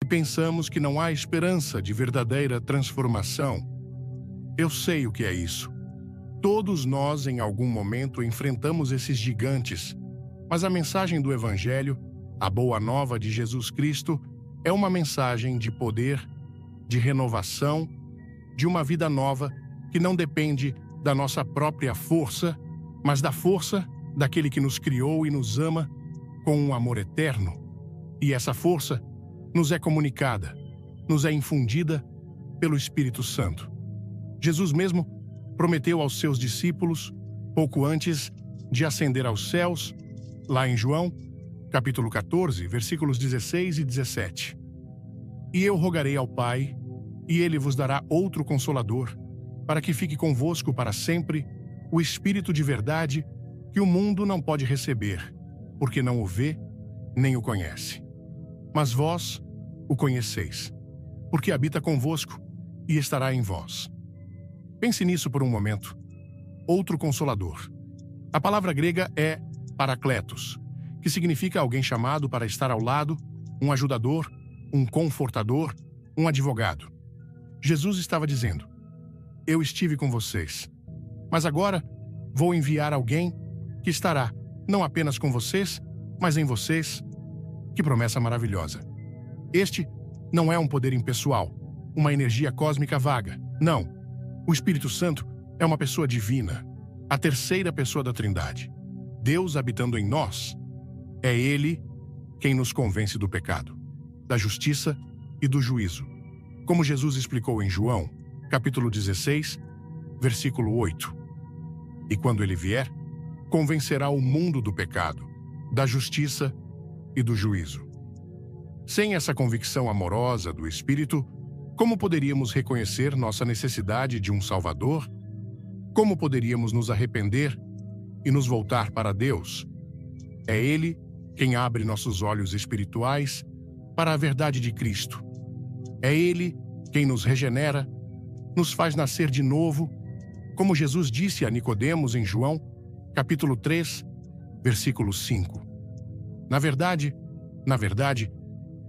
pensamos que não há esperança de verdadeira transformação. Eu sei o que é isso. Todos nós, em algum momento, enfrentamos esses gigantes, mas a mensagem do Evangelho, a boa nova de Jesus Cristo, é uma mensagem de poder, de renovação, de uma vida nova que não depende da nossa própria força, mas da força daquele que nos criou e nos ama com um amor eterno. E essa força nos é comunicada, nos é infundida pelo Espírito Santo. Jesus mesmo prometeu aos seus discípulos, pouco antes de ascender aos céus, lá em João, capítulo 14, versículos 16 e 17. E eu rogarei ao Pai, e ele vos dará outro Consolador, para que fique convosco para sempre, o Espírito de verdade, que o mundo não pode receber, porque não o vê, nem o conhece. Mas vós o conheceis, porque habita convosco e estará em vós. Pense nisso por um momento. Outro Consolador. A palavra grega é parakletos, que significa alguém chamado para estar ao lado, um ajudador, um confortador, um advogado. Jesus estava dizendo: eu estive com vocês, mas agora vou enviar alguém que estará não apenas com vocês, mas em vocês. Que promessa maravilhosa! Este não é um poder impessoal, uma energia cósmica vaga. Não. O Espírito Santo é uma pessoa divina, a terceira pessoa da Trindade. Deus habitando em nós. É Ele quem nos convence do pecado, da justiça e do juízo. Como Jesus explicou em João, capítulo 16, versículo 8. E quando Ele vier, convencerá o mundo do pecado, da justiça e do juízo. Sem essa convicção amorosa do Espírito, como poderíamos reconhecer nossa necessidade de um Salvador? Como poderíamos nos arrepender e nos voltar para Deus? É Ele quem abre nossos olhos espirituais para a verdade de Cristo. É Ele quem nos regenera, nos faz nascer de novo, como Jesus disse a Nicodemos em João, capítulo 3, versículo 5. Na verdade,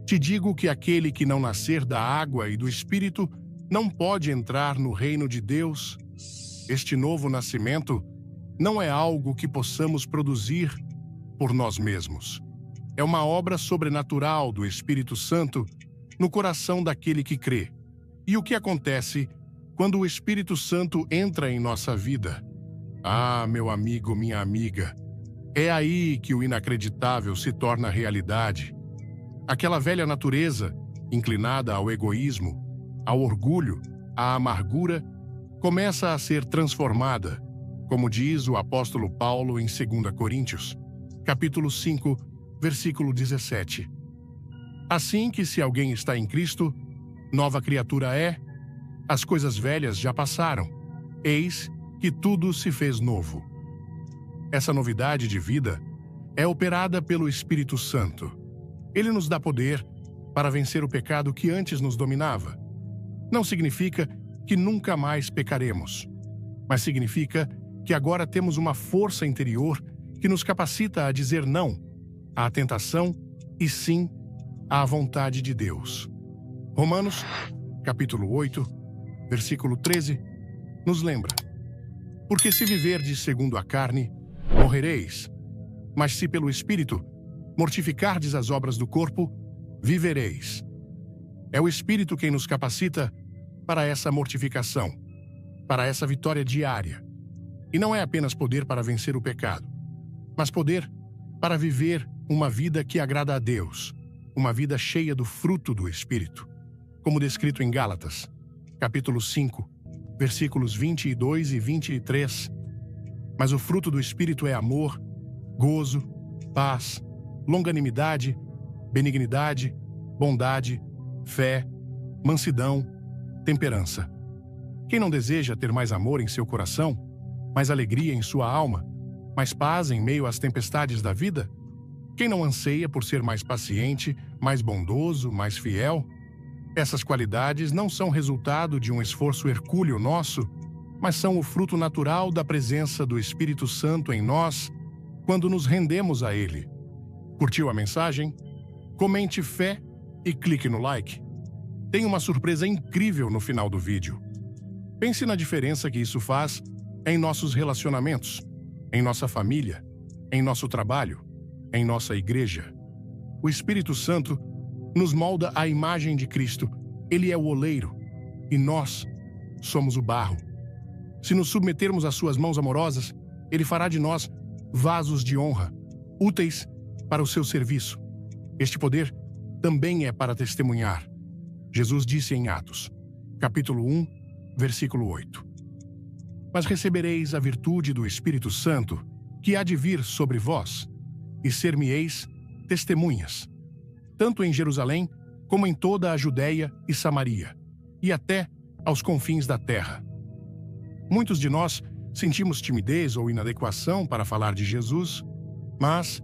te digo que aquele que não nascer da água e do Espírito não pode entrar no reino de Deus. Este novo nascimento não é algo que possamos produzir por nós mesmos. É uma obra sobrenatural do Espírito Santo no coração daquele que crê. E o que acontece quando o Espírito Santo entra em nossa vida? Ah, meu amigo, minha amiga, é aí que o inacreditável se torna realidade. Aquela velha natureza, inclinada ao egoísmo, ao orgulho, à amargura, começa a ser transformada, como diz o apóstolo Paulo em 2 Coríntios, capítulo 5, versículo 17. Assim que se alguém está em Cristo, nova criatura é, as coisas velhas já passaram, eis que tudo se fez novo. Essa novidade de vida é operada pelo Espírito Santo. Ele nos dá poder para vencer o pecado que antes nos dominava. Não significa que nunca mais pecaremos, mas significa que agora temos uma força interior que nos capacita a dizer não à tentação e sim à vontade de Deus. Romanos, capítulo 8, versículo 13, nos lembra: porque se viverdes segundo a carne, morrereis, mas se pelo Espírito mortificardes as obras do corpo, vivereis. É o Espírito quem nos capacita para essa mortificação, para essa vitória diária. E não é apenas poder para vencer o pecado, mas poder para viver uma vida que agrada a Deus, uma vida cheia do fruto do Espírito, como descrito em Gálatas, capítulo 5, versículos 22 e 23. Mas o fruto do Espírito é amor, gozo, paz, longanimidade, benignidade, bondade, fé, mansidão, temperança. Quem não deseja ter mais amor em seu coração, mais alegria em sua alma, mais paz em meio às tempestades da vida? Quem não anseia por ser mais paciente, mais bondoso, mais fiel? Essas qualidades não são resultado de um esforço hercúleo nosso, mas são o fruto natural da presença do Espírito Santo em nós quando nos rendemos a Ele. Curtiu a mensagem? Comente fé e clique no like. Tem uma surpresa incrível no final do vídeo. Pense na diferença que isso faz em nossos relacionamentos, em nossa família, em nosso trabalho, em nossa igreja. O Espírito Santo nos molda à imagem de Cristo. Ele é o oleiro e nós somos o barro. Se nos submetermos às suas mãos amorosas, Ele fará de nós vasos de honra, úteis para o seu serviço. Este poder também é para testemunhar. Jesus disse em Atos, capítulo 1, versículo 8. Mas recebereis a virtude do Espírito Santo, que há de vir sobre vós, e ser-me-eis testemunhas, tanto em Jerusalém como em toda a Judéia e Samaria, e até aos confins da terra. Muitos de nós sentimos timidez ou inadequação para falar de Jesus, mas,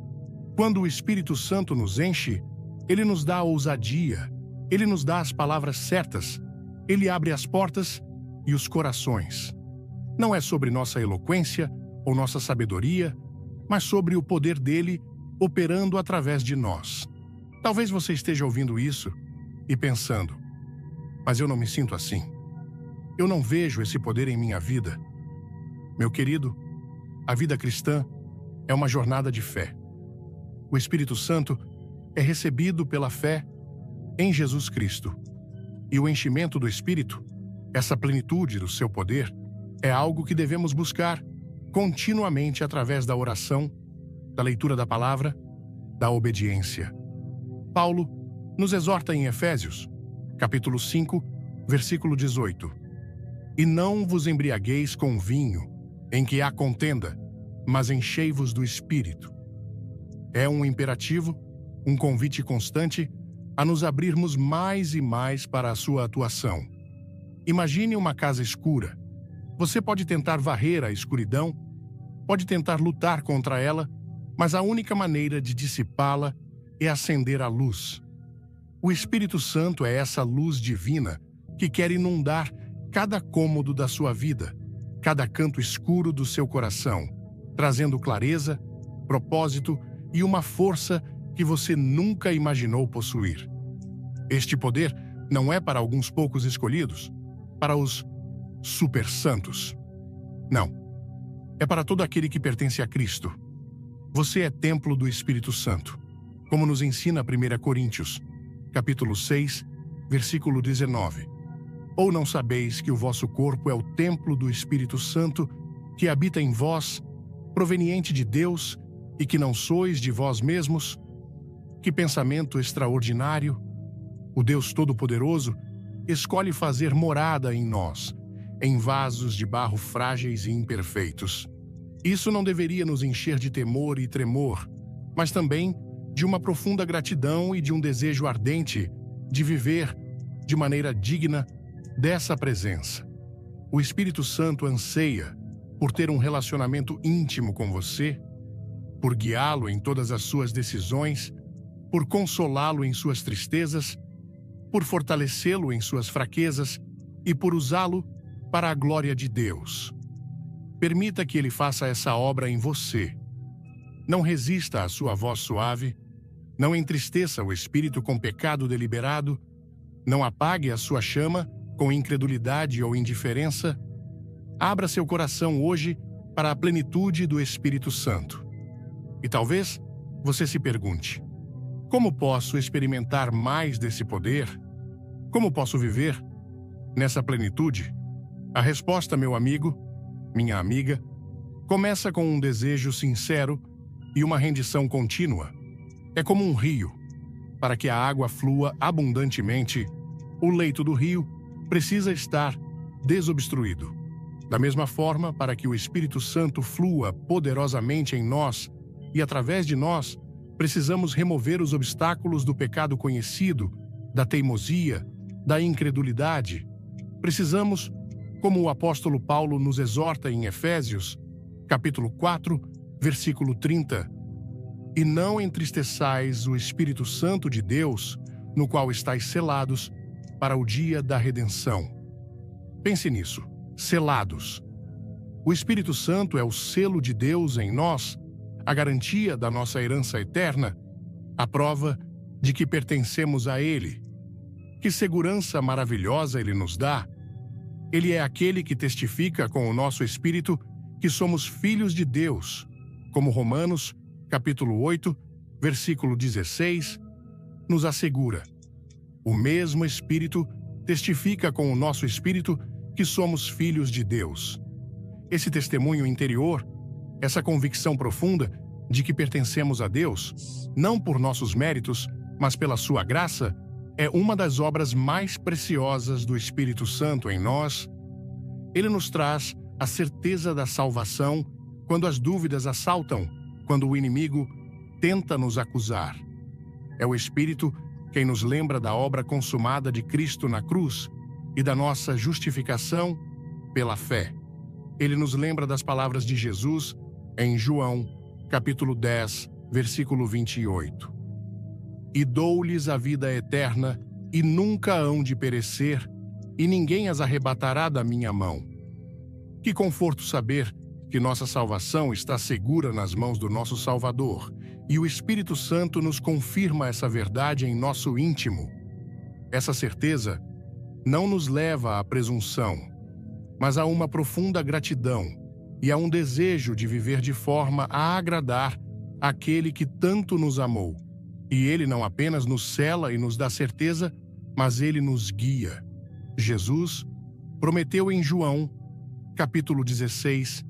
quando o Espírito Santo nos enche, Ele nos dá a ousadia, Ele nos dá as palavras certas, Ele abre as portas e os corações. Não é sobre nossa eloquência ou nossa sabedoria, mas sobre o poder dele operando através de nós. Talvez você esteja ouvindo isso e pensando, mas eu não me sinto assim. Eu não vejo esse poder em minha vida. Meu querido, a vida cristã é uma jornada de fé. O Espírito Santo é recebido pela fé em Jesus Cristo. E o enchimento do Espírito, essa plenitude do seu poder, é algo que devemos buscar continuamente através da oração, da leitura da palavra, da obediência. Paulo nos exorta em Efésios, capítulo 5, versículo 18. E não vos embriagueis com vinho, em que há contenda, mas enchei-vos do Espírito. É um imperativo, um convite constante a nos abrirmos mais e mais para a sua atuação. Imagine uma casa escura. Você pode tentar varrer a escuridão, pode tentar lutar contra ela, mas a única maneira de dissipá-la é acender a luz. O Espírito Santo é essa luz divina que quer inundar cada cômodo da sua vida, cada canto escuro do seu coração, trazendo clareza, propósito e uma força que você nunca imaginou possuir. Este poder não é para alguns poucos escolhidos, para os super santos. Não. É para todo aquele que pertence a Cristo. Você é templo do Espírito Santo, como nos ensina 1 Coríntios, capítulo 6, versículo 19. Ou não sabeis que o vosso corpo é o templo do Espírito Santo, que habita em vós, proveniente de Deus, e que não sois de vós mesmos? Que pensamento extraordinário! O Deus Todo-Poderoso escolhe fazer morada em nós, em vasos de barro frágeis e imperfeitos. Isso não deveria nos encher de temor e tremor, mas também de uma profunda gratidão e de um desejo ardente de viver de maneira digna dessa presença. O Espírito Santo anseia por ter um relacionamento íntimo com você, por guiá-lo em todas as suas decisões, por consolá-lo em suas tristezas, por fortalecê-lo em suas fraquezas e por usá-lo para a glória de Deus. Permita que Ele faça essa obra em você. Não resista à sua voz suave, não entristeça o Espírito com pecado deliberado, não apague a sua chama com incredulidade ou indiferença. Abra seu coração hoje para a plenitude do Espírito Santo. E talvez você se pergunte, como posso experimentar mais desse poder? Como posso viver nessa plenitude? A resposta, meu amigo, minha amiga, começa com um desejo sincero e uma rendição contínua. É como um rio. Para que a água flua abundantemente, o leito do rio precisa estar desobstruído. Da mesma forma, para que o Espírito Santo flua poderosamente em nós e através de nós, precisamos remover os obstáculos do pecado conhecido, da teimosia, da incredulidade. Precisamos, como o apóstolo Paulo nos exorta em Efésios, capítulo 4, versículo 30, e não entristeçais o Espírito Santo de Deus, no qual estáis selados para o dia da redenção. Pense nisso, selados. O Espírito Santo é o selo de Deus em nós, a garantia da nossa herança eterna, a prova de que pertencemos a Ele. Que segurança maravilhosa Ele nos dá! Ele é aquele que testifica com o nosso espírito que somos filhos de Deus, como Romanos, capítulo 8, versículo 16, nos assegura. O mesmo Espírito testifica com o nosso espírito que somos filhos de Deus. Esse testemunho interior, essa convicção profunda de que pertencemos a Deus, não por nossos méritos, mas pela sua graça, é uma das obras mais preciosas do Espírito Santo em nós. Ele nos traz a certeza da salvação quando as dúvidas assaltam, quando o inimigo tenta nos acusar. É o Espírito quem nos lembra da obra consumada de Cristo na cruz e da nossa justificação pela fé. Ele nos lembra das palavras de Jesus em João, capítulo 10, versículo 28. E dou-lhes a vida eterna, e nunca hão de perecer, e ninguém as arrebatará da minha mão. Que conforto saber que nossa salvação está segura nas mãos do nosso Salvador, e o Espírito Santo nos confirma essa verdade em nosso íntimo. Essa certeza não nos leva à presunção, mas a uma profunda gratidão e a um desejo de viver de forma a agradar aquele que tanto nos amou. E ele não apenas nos cela e nos dá certeza, mas ele nos guia. Jesus prometeu em João, capítulo 16,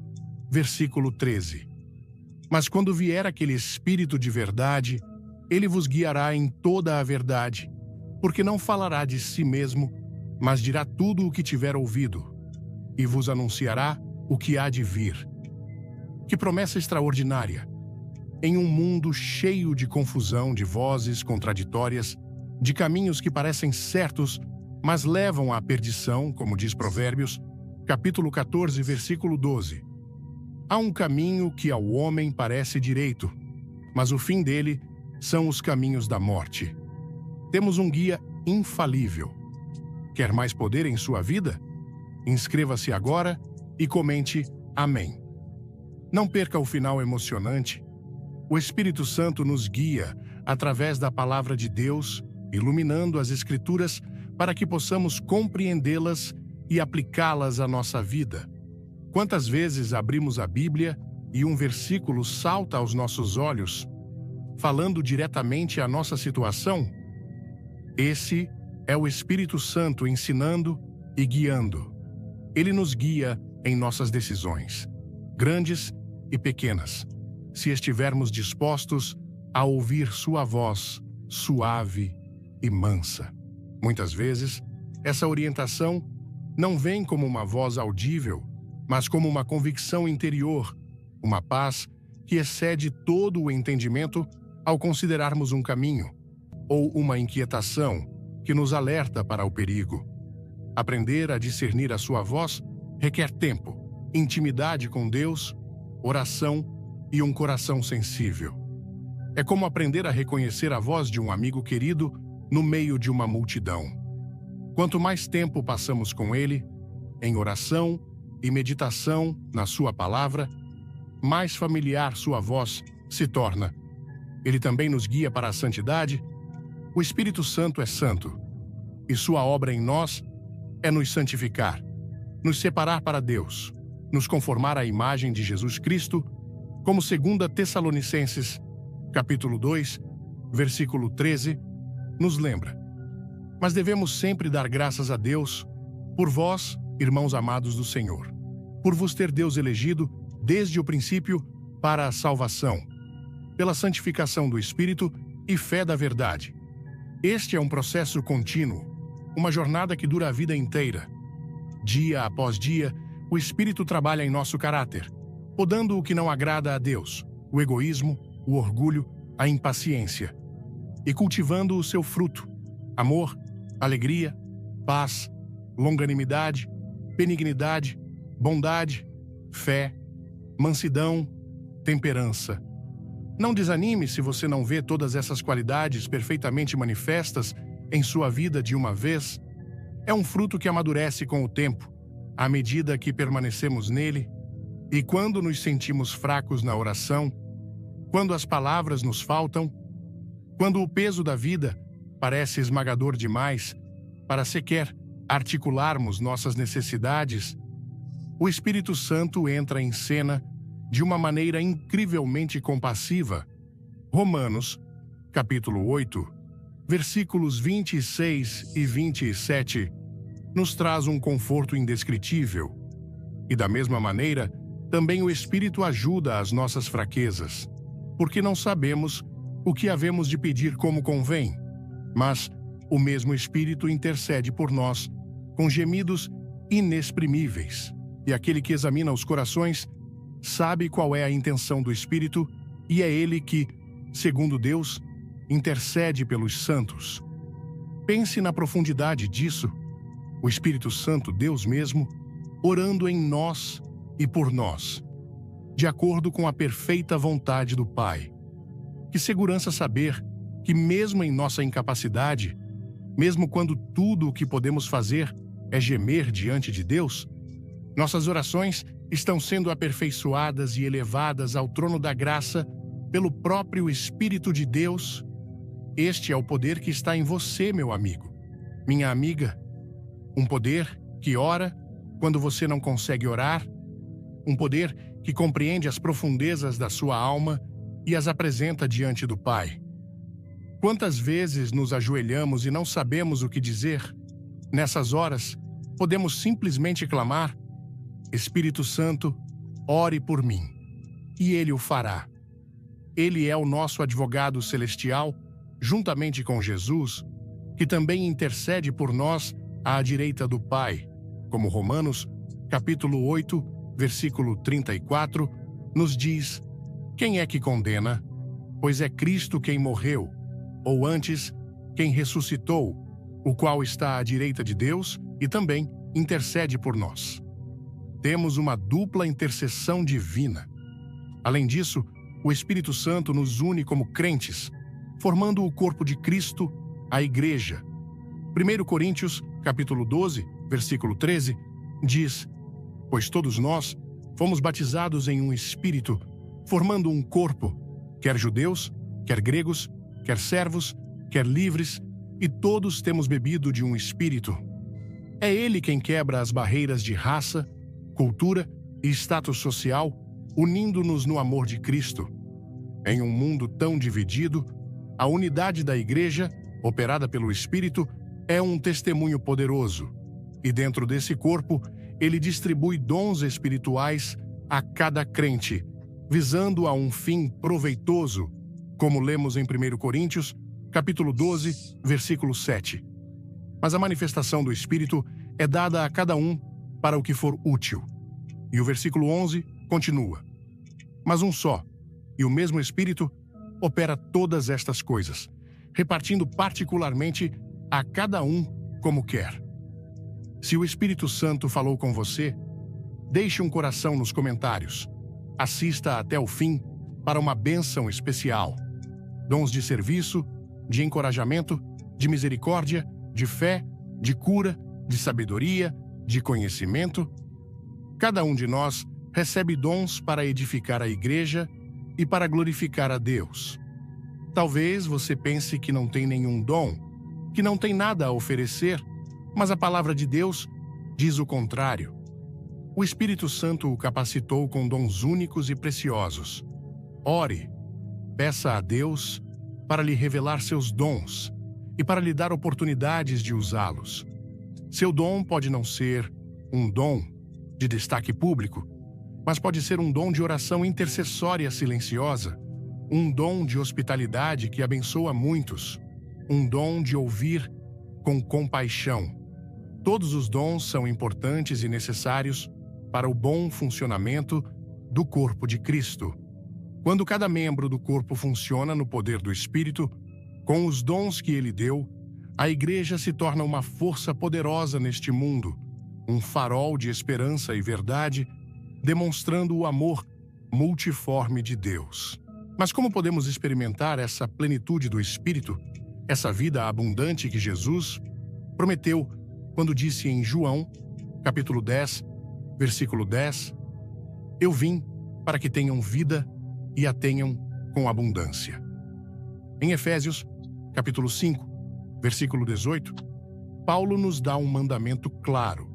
versículo 13. Mas quando vier aquele Espírito de verdade, ele vos guiará em toda a verdade, porque não falará de si mesmo, mas dirá tudo o que tiver ouvido, e vos anunciará o que há de vir. Que promessa extraordinária! Em um mundo cheio de confusão, de vozes contraditórias, de caminhos que parecem certos, mas levam à perdição, como diz Provérbios, capítulo 14, versículo 12. Há um caminho que ao homem parece direito, mas o fim dele são os caminhos da morte. Temos um guia infalível. Quer mais poder em sua vida? Inscreva-se agora e comente Amém. Não perca o final emocionante. O Espírito Santo nos guia através da Palavra de Deus, iluminando as Escrituras para que possamos compreendê-las e aplicá-las à nossa vida. Quantas vezes abrimos a Bíblia e um versículo salta aos nossos olhos, falando diretamente à nossa situação? Esse é o Espírito Santo ensinando e guiando. Ele nos guia em nossas decisões, grandes e pequenas, se estivermos dispostos a ouvir sua voz suave e mansa. Muitas vezes, essa orientação não vem como uma voz audível, mas como uma convicção interior, uma paz que excede todo o entendimento ao considerarmos um caminho, ou uma inquietação que nos alerta para o perigo. Aprender a discernir a sua voz requer tempo, intimidade com Deus, oração e um coração sensível. É como aprender a reconhecer a voz de um amigo querido no meio de uma multidão. Quanto mais tempo passamos com ele, em oração e meditação na sua palavra, mais familiar sua voz se torna. Ele também nos guia para a santidade. O Espírito Santo é santo, e sua obra em nós é nos santificar, nos separar para Deus, nos conformar à imagem de Jesus Cristo, como 2 Tessalonicenses, capítulo 2, versículo 13, nos lembra. Mas devemos sempre dar graças a Deus por vós, irmãos amados do Senhor, por vos ter Deus elegido desde o princípio para a salvação, pela santificação do Espírito e fé da verdade. Este é um processo contínuo, uma jornada que dura a vida inteira. Dia após dia, o Espírito trabalha em nosso caráter, podando o que não agrada a Deus, o egoísmo, o orgulho, a impaciência, e cultivando o seu fruto, amor, alegria, paz, longanimidade, benignidade, bondade, fé, mansidão, temperança. Não desanime se você não vê todas essas qualidades perfeitamente manifestas em sua vida de uma vez. É um fruto que amadurece com o tempo, à medida que permanecemos nele. E quando nos sentimos fracos na oração, quando as palavras nos faltam, Quando o peso da vida parece esmagador demais para sequer articularmos nossas necessidades, o Espírito Santo entra em cena de uma maneira incrivelmente compassiva. Romanos, capítulo 8, versículos 26 e 27, nos traz um conforto indescritível. E da mesma maneira, também o Espírito ajuda as nossas fraquezas, porque não sabemos o que havemos de pedir como convém, mas o mesmo Espírito intercede por nós com gemidos inexprimíveis. E aquele que examina os corações sabe qual é a intenção do Espírito, e é ele que, segundo Deus, intercede pelos santos. Pense na profundidade disso. O Espírito Santo, Deus mesmo, orando em nós e por nós, de acordo com a perfeita vontade do Pai. Que segurança saber que, mesmo em nossa incapacidade, mesmo quando tudo o que podemos fazer é gemer diante de Deus, nossas orações estão sendo aperfeiçoadas e elevadas ao trono da graça pelo próprio Espírito de Deus. Este é o poder que está em você, meu amigo, minha amiga. Um poder que ora quando você não consegue orar, um poder que compreende as profundezas da sua alma e as apresenta diante do Pai. Quantas vezes nos ajoelhamos e não sabemos o que dizer? Nessas horas, podemos simplesmente clamar: Espírito Santo, ore por mim. E Ele o fará. Ele é o nosso advogado celestial, juntamente com Jesus, que também intercede por nós à direita do Pai, como Romanos, capítulo 8, versículo 34, nos diz: quem é que condena? Pois é Cristo quem morreu, ou antes, quem ressuscitou, o qual está à direita de Deus e também intercede por nós. Temos uma dupla intercessão divina. Além disso, o Espírito Santo nos une como crentes, formando o corpo de Cristo, a Igreja. 1 Coríntios, capítulo 12, versículo 13, diz: pois todos nós fomos batizados em um Espírito, formando um corpo, quer judeus, quer gregos, quer servos, quer livres, e todos temos bebido de um Espírito. É Ele quem quebra as barreiras de raça, cultura e status social, unindo-nos no amor de Cristo. Em um mundo tão dividido, a unidade da Igreja, operada pelo Espírito, é um testemunho poderoso. E dentro desse corpo, Ele distribui dons espirituais a cada crente, visando a um fim proveitoso, como lemos em 1 Coríntios, capítulo 12, versículo 7. Mas a manifestação do Espírito é dada a cada um para o que for útil. E o versículo 11 continua: mas um só, e o mesmo Espírito, opera todas estas coisas, repartindo particularmente a cada um como quer. Se o Espírito Santo falou com você, deixe um coração nos comentários. Assista até o fim para uma bênção especial. Dons de serviço, de encorajamento, de misericórdia, de fé, de cura, de sabedoria, de conhecimento. Cada um de nós recebe dons para edificar a Igreja e para glorificar a Deus. Talvez você pense que não tem nenhum dom, que não tem nada a oferecer, mas a palavra de Deus diz o contrário. O Espírito Santo o capacitou com dons únicos e preciosos. Ore, peça a Deus para lhe revelar seus dons e para lhe dar oportunidades de usá-los. Seu dom pode não ser um dom de destaque público, mas pode ser um dom de oração intercessória silenciosa, um dom de hospitalidade que abençoa muitos, um dom de ouvir com compaixão. Todos os dons são importantes e necessários para o bom funcionamento do corpo de Cristo. Quando cada membro do corpo funciona no poder do Espírito, com os dons que ele deu, a Igreja se torna uma força poderosa neste mundo, um farol de esperança e verdade, demonstrando o amor multiforme de Deus. Mas como podemos experimentar essa plenitude do Espírito, essa vida abundante que Jesus prometeu quando disse em João, capítulo 10, versículo 10, eu vim para que tenham vida e a tenham com abundância. Em Efésios, capítulo 5, versículo 18, Paulo nos dá um mandamento claro.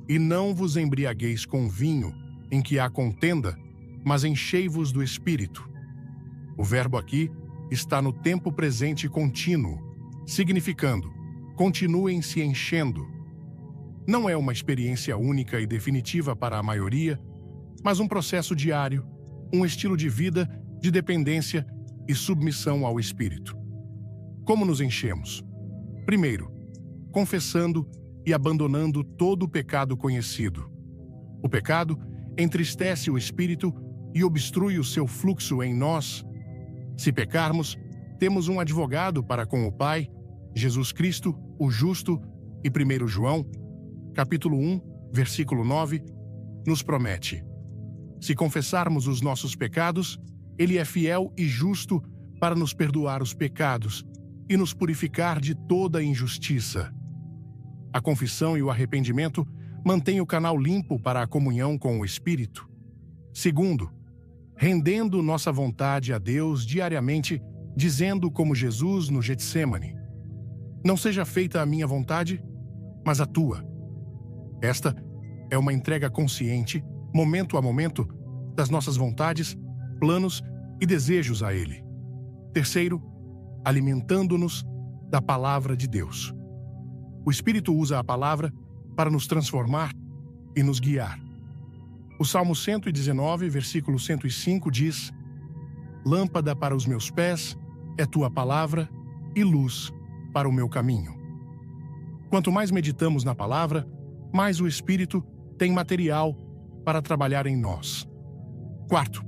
E não vos embriagueis com vinho, em que há contenda, mas enchei-vos do Espírito. O verbo aqui está no tempo presente contínuo, significando, continuem se enchendo. Não é uma experiência única e definitiva para a maioria, mas um processo diário, um estilo de vida de dependência e submissão ao Espírito. Como nos enchemos? Primeiro, confessando e abandonando todo o pecado conhecido. O pecado entristece o Espírito e obstrui o seu fluxo em nós. Se pecarmos, temos um advogado para com o Pai, Jesus Cristo, o justo, e 1 João, capítulo 1, versículo 9, nos promete: se confessarmos os nossos pecados, Ele é fiel e justo para nos perdoar os pecados e nos purificar de toda injustiça. A confissão e o arrependimento mantêm o canal limpo para a comunhão com o Espírito. Segundo, rendendo nossa vontade a Deus diariamente, dizendo como Jesus no Getsêmani: não seja feita a minha vontade, mas a tua. Esta é uma entrega consciente, momento a momento, das nossas vontades, planos e desejos a Ele. Terceiro, alimentando-nos da palavra de Deus. O Espírito usa a palavra para nos transformar e nos guiar. O Salmo 119, versículo 105 diz: lâmpada para os meus pés é tua palavra e luz para o meu caminho. Quanto mais meditamos na palavra, mais o Espírito tem material para trabalhar em nós. Quarto,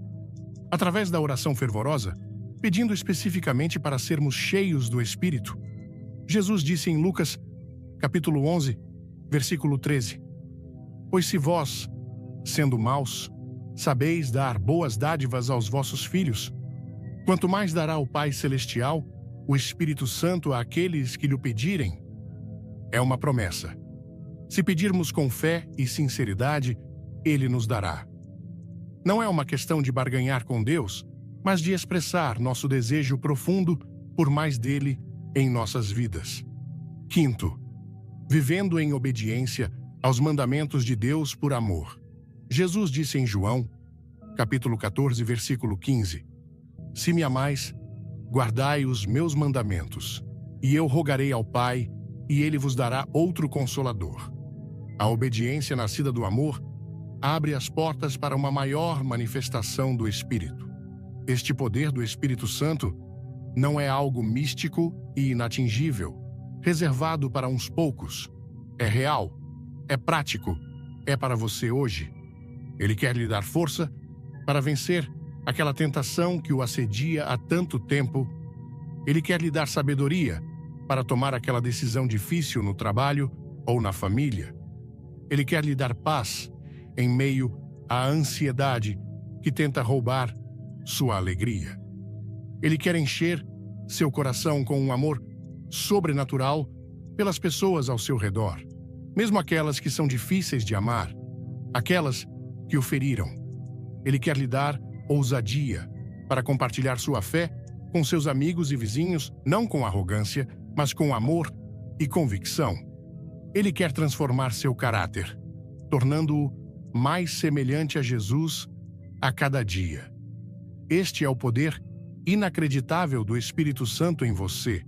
através da oração fervorosa, pedindo especificamente para sermos cheios do Espírito, Jesus disse em Lucas, capítulo 11, versículo 13: pois se vós, sendo maus, sabeis dar boas dádivas aos vossos filhos, quanto mais dará o Pai Celestial, o Espírito Santo, àqueles que lhe pedirem. É uma promessa. Se pedirmos com fé e sinceridade, Ele nos dará. Não é uma questão de barganhar com Deus, mas de expressar nosso desejo profundo por mais dele em nossas vidas. Quinto, vivendo em obediência aos mandamentos de Deus por amor. Jesus disse em João, capítulo 14, versículo 15: se me amais, guardai os meus mandamentos, e eu rogarei ao Pai, e Ele vos dará outro Consolador. A obediência nascida do amor abre as portas para uma maior manifestação do Espírito. Este poder do Espírito Santo não é algo místico e inatingível, reservado para uns poucos. É real, é prático, é para você hoje. Ele quer lhe dar força para vencer aquela tentação que o assedia há tanto tempo. Ele quer lhe dar sabedoria para tomar aquela decisão difícil no trabalho ou na família. Ele quer lhe dar paz em meio à ansiedade que tenta roubar sua alegria. Ele quer encher seu coração com um amor sobrenatural pelas pessoas ao seu redor, mesmo aquelas que são difíceis de amar, aquelas que o feriram. Ele quer lhe dar ousadia para compartilhar sua fé com seus amigos e vizinhos, não com arrogância, mas com amor e convicção. Ele quer transformar seu caráter, tornando-o mais semelhante a Jesus a cada dia. Este é o poder inacreditável do Espírito Santo em você.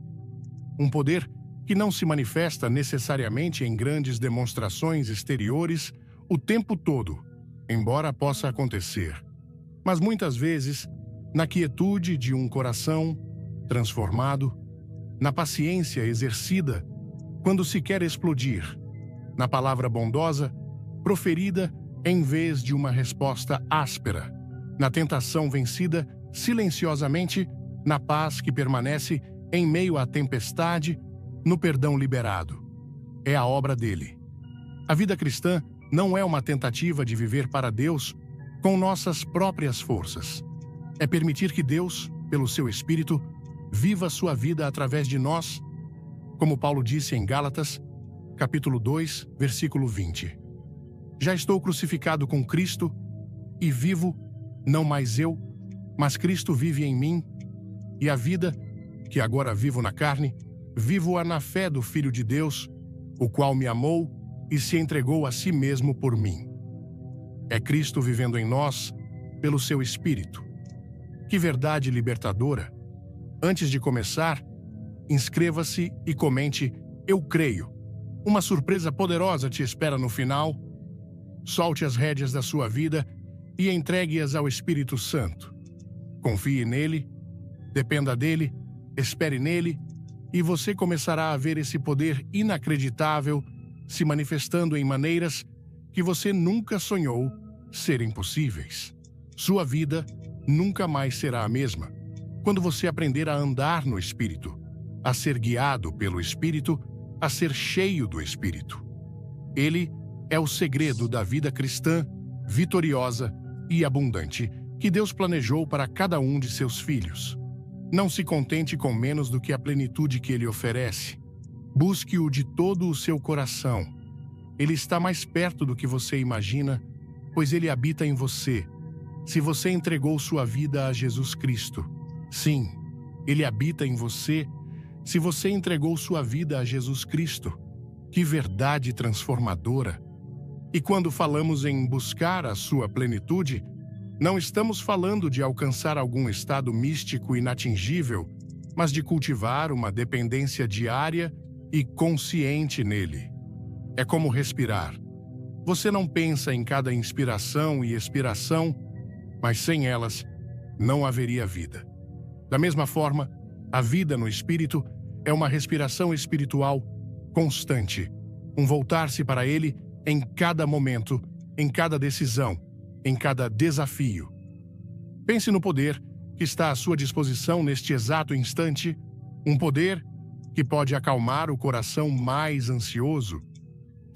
Um poder que não se manifesta necessariamente em grandes demonstrações exteriores o tempo todo, embora possa acontecer, mas muitas vezes na quietude de um coração transformado, na paciência exercida quando se quer explodir, na palavra bondosa proferida em vez de uma resposta áspera, na tentação vencida silenciosamente, na paz que permanece em meio à tempestade, no perdão liberado. É a obra dele. A vida cristã não é uma tentativa de viver para Deus com nossas próprias forças. É permitir que Deus, pelo seu Espírito, viva sua vida através de nós, como Paulo disse em Gálatas, capítulo 2, versículo 20. Já estou crucificado com Cristo e vivo, não mais eu, mas Cristo vive em mim, e a vida que agora vivo na carne, vivo-a na fé do Filho de Deus, o qual me amou e se entregou a si mesmo por mim. É Cristo vivendo em nós pelo seu Espírito. Que verdade libertadora! Antes de começar, inscreva-se e comente "Eu creio". Uma surpresa poderosa te espera no final. Solte as rédeas da sua vida e entregue-as ao Espírito Santo. Confie nele, dependa dele, espere nele, e você começará a ver esse poder inacreditável se manifestando em maneiras que você nunca sonhou serem possíveis. Sua vida nunca mais será a mesma quando você aprender a andar no Espírito, a ser guiado pelo Espírito, a ser cheio do Espírito. Ele é o segredo da vida cristã, vitoriosa e abundante que Deus planejou para cada um de seus filhos. Não se contente com menos do que a plenitude que Ele oferece. Busque-o de todo o seu coração. Ele está mais perto do que você imagina, pois Ele habita em você. Se você entregou sua vida a Jesus Cristo, sim, Ele habita em você. Se você entregou sua vida a Jesus Cristo, que verdade transformadora! E quando falamos em buscar a sua plenitude, não estamos falando de alcançar algum estado místico inatingível, mas de cultivar uma dependência diária e consciente nele. É como respirar. Você não pensa em cada inspiração e expiração, mas sem elas não haveria vida. Da mesma forma, a vida no Espírito é uma respiração espiritual constante, um voltar-se para Ele em cada momento, em cada decisão, em cada desafio. Pense no poder que está à sua disposição neste exato instante, um poder que pode acalmar o coração mais ansioso.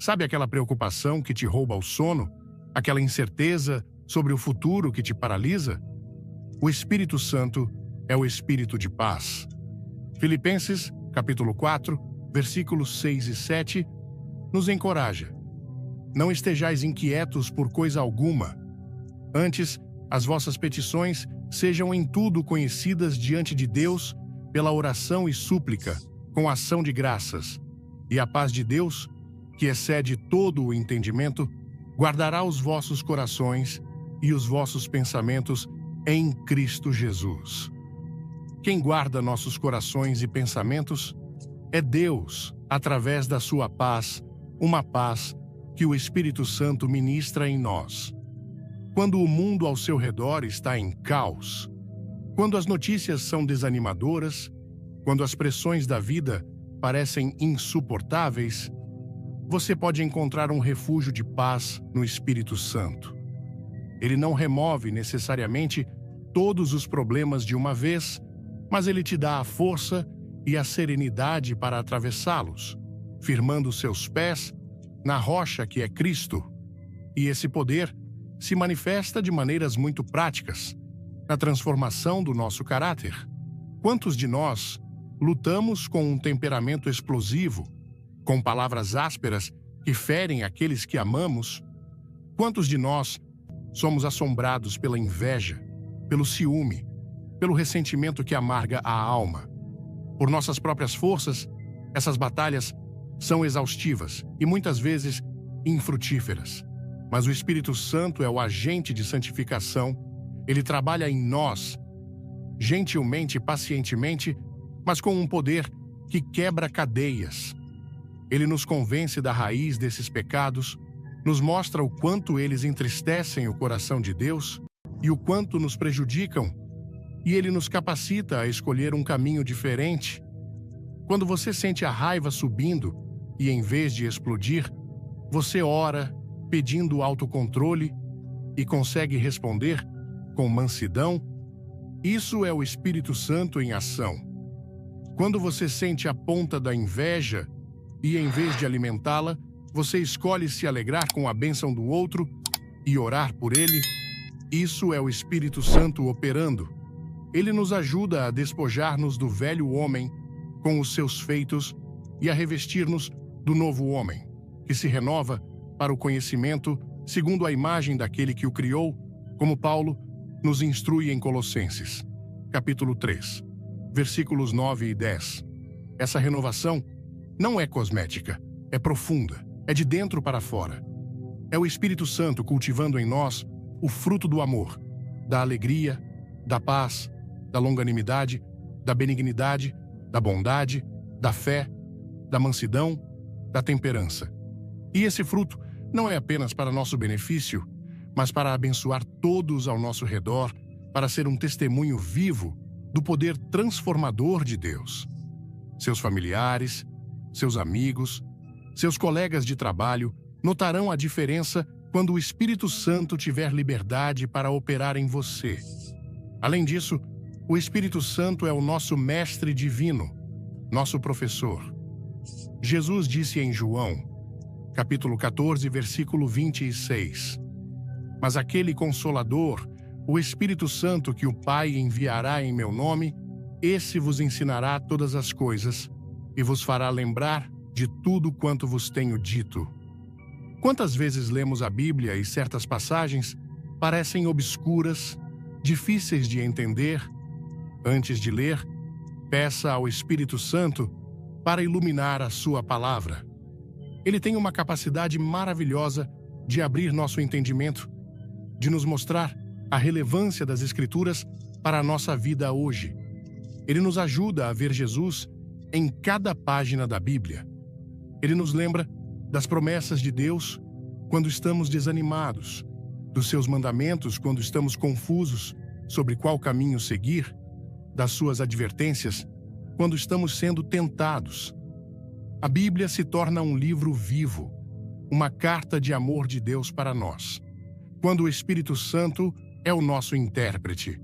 Sabe aquela preocupação que te rouba o sono? Aquela incerteza sobre o futuro que te paralisa? O Espírito Santo é o Espírito de paz. Filipenses, capítulo 4, versículos 6 e 7, nos encoraja. Não estejais inquietos por coisa alguma. Antes, as vossas petições sejam em tudo conhecidas diante de Deus pela oração e súplica, com ação de graças. E a paz de Deus, que excede todo o entendimento, guardará os vossos corações e os vossos pensamentos em Cristo Jesus. Quem guarda nossos corações e pensamentos é Deus, através da sua paz, uma paz que o Espírito Santo ministra em nós. Quando o mundo ao seu redor está em caos, quando as notícias são desanimadoras, quando as pressões da vida parecem insuportáveis, você pode encontrar um refúgio de paz no Espírito Santo. Ele não remove necessariamente todos os problemas de uma vez, mas ele te dá a força e a serenidade para atravessá-los, firmando seus pés na rocha que é Cristo. E esse poder se manifesta de maneiras muito práticas, na transformação do nosso caráter. Quantos de nós lutamos com um temperamento explosivo, com palavras ásperas que ferem aqueles que amamos? Quantos de nós somos assombrados pela inveja, pelo ciúme, pelo ressentimento que amarga a alma? Por nossas próprias forças, essas batalhas são exaustivas e muitas vezes infrutíferas. Mas o Espírito Santo é o agente de santificação. Ele trabalha em nós, gentilmente e pacientemente, mas com um poder que quebra cadeias. Ele nos convence da raiz desses pecados, nos mostra o quanto eles entristecem o coração de Deus e o quanto nos prejudicam, e ele nos capacita a escolher um caminho diferente. Quando você sente a raiva subindo e, em vez de explodir, você ora pedindo autocontrole e consegue responder com mansidão, isso é o Espírito Santo em ação. Quando você sente a ponta da inveja e, em vez de alimentá-la, você escolhe se alegrar com a bênção do outro e orar por ele, isso é o Espírito Santo operando. Ele nos ajuda a despojar-nos do velho homem com os seus feitos e a revestir-nos do novo homem, que se renova para o conhecimento segundo a imagem daquele que o criou, como Paulo nos instrui em Colossenses, capítulo 3. versículos 9 e 10. Essa renovação não é cosmética, é profunda, é de dentro para fora. É o Espírito Santo cultivando em nós o fruto do amor, da alegria, da paz, da longanimidade, da benignidade, da bondade, da fé, da mansidão, da temperança. E esse fruto não é apenas para nosso benefício, mas para abençoar todos ao nosso redor, para ser um testemunho vivo do poder transformador de Deus. Seus familiares, seus amigos, seus colegas de trabalho notarão a diferença quando o Espírito Santo tiver liberdade para operar em você. Além disso, o Espírito Santo é o nosso mestre divino, nosso professor. Jesus disse em João, capítulo 14, versículo 26, Mas aquele Consolador, o Espírito Santo que o Pai enviará em meu nome, esse vos ensinará todas as coisas e vos fará lembrar de tudo quanto vos tenho dito. Quantas vezes lemos a Bíblia e certas passagens parecem obscuras, difíceis de entender? Antes de ler, peça ao Espírito Santo para iluminar a sua palavra. Ele tem uma capacidade maravilhosa de abrir nosso entendimento, de nos mostrar a relevância das Escrituras para a nossa vida hoje. Ele nos ajuda a ver Jesus em cada página da Bíblia. Ele nos lembra das promessas de Deus quando estamos desanimados, dos seus mandamentos quando estamos confusos sobre qual caminho seguir, das suas advertências quando estamos sendo tentados. A Bíblia se torna um livro vivo, uma carta de amor de Deus para nós. Quando o Espírito Santo é o nosso intérprete,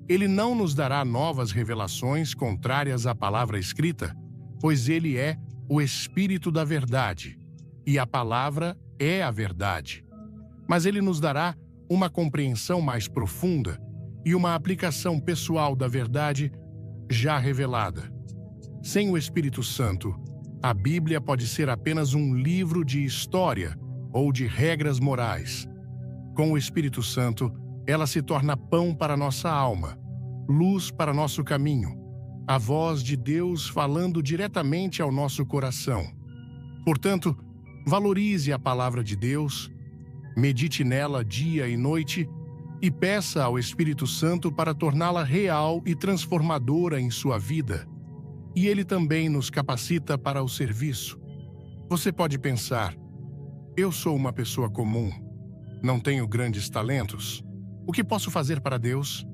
ele não nos dará novas revelações contrárias à palavra escrita, pois ele é o Espírito da verdade, e a palavra é a verdade. Mas ele nos dará uma compreensão mais profunda e uma aplicação pessoal da verdade já revelada. Sem o Espírito Santo, a Bíblia pode ser apenas um livro de história ou de regras morais. Com o Espírito Santo, ela se torna pão para nossa alma, luz para nosso caminho, a voz de Deus falando diretamente ao nosso coração. Portanto, valorize a palavra de Deus, medite nela dia e noite e peça ao Espírito Santo para torná-la real e transformadora em sua vida. E ele também nos capacita para o serviço. Você pode pensar, eu sou uma pessoa comum, não tenho grandes talentos. O que posso fazer para Deus?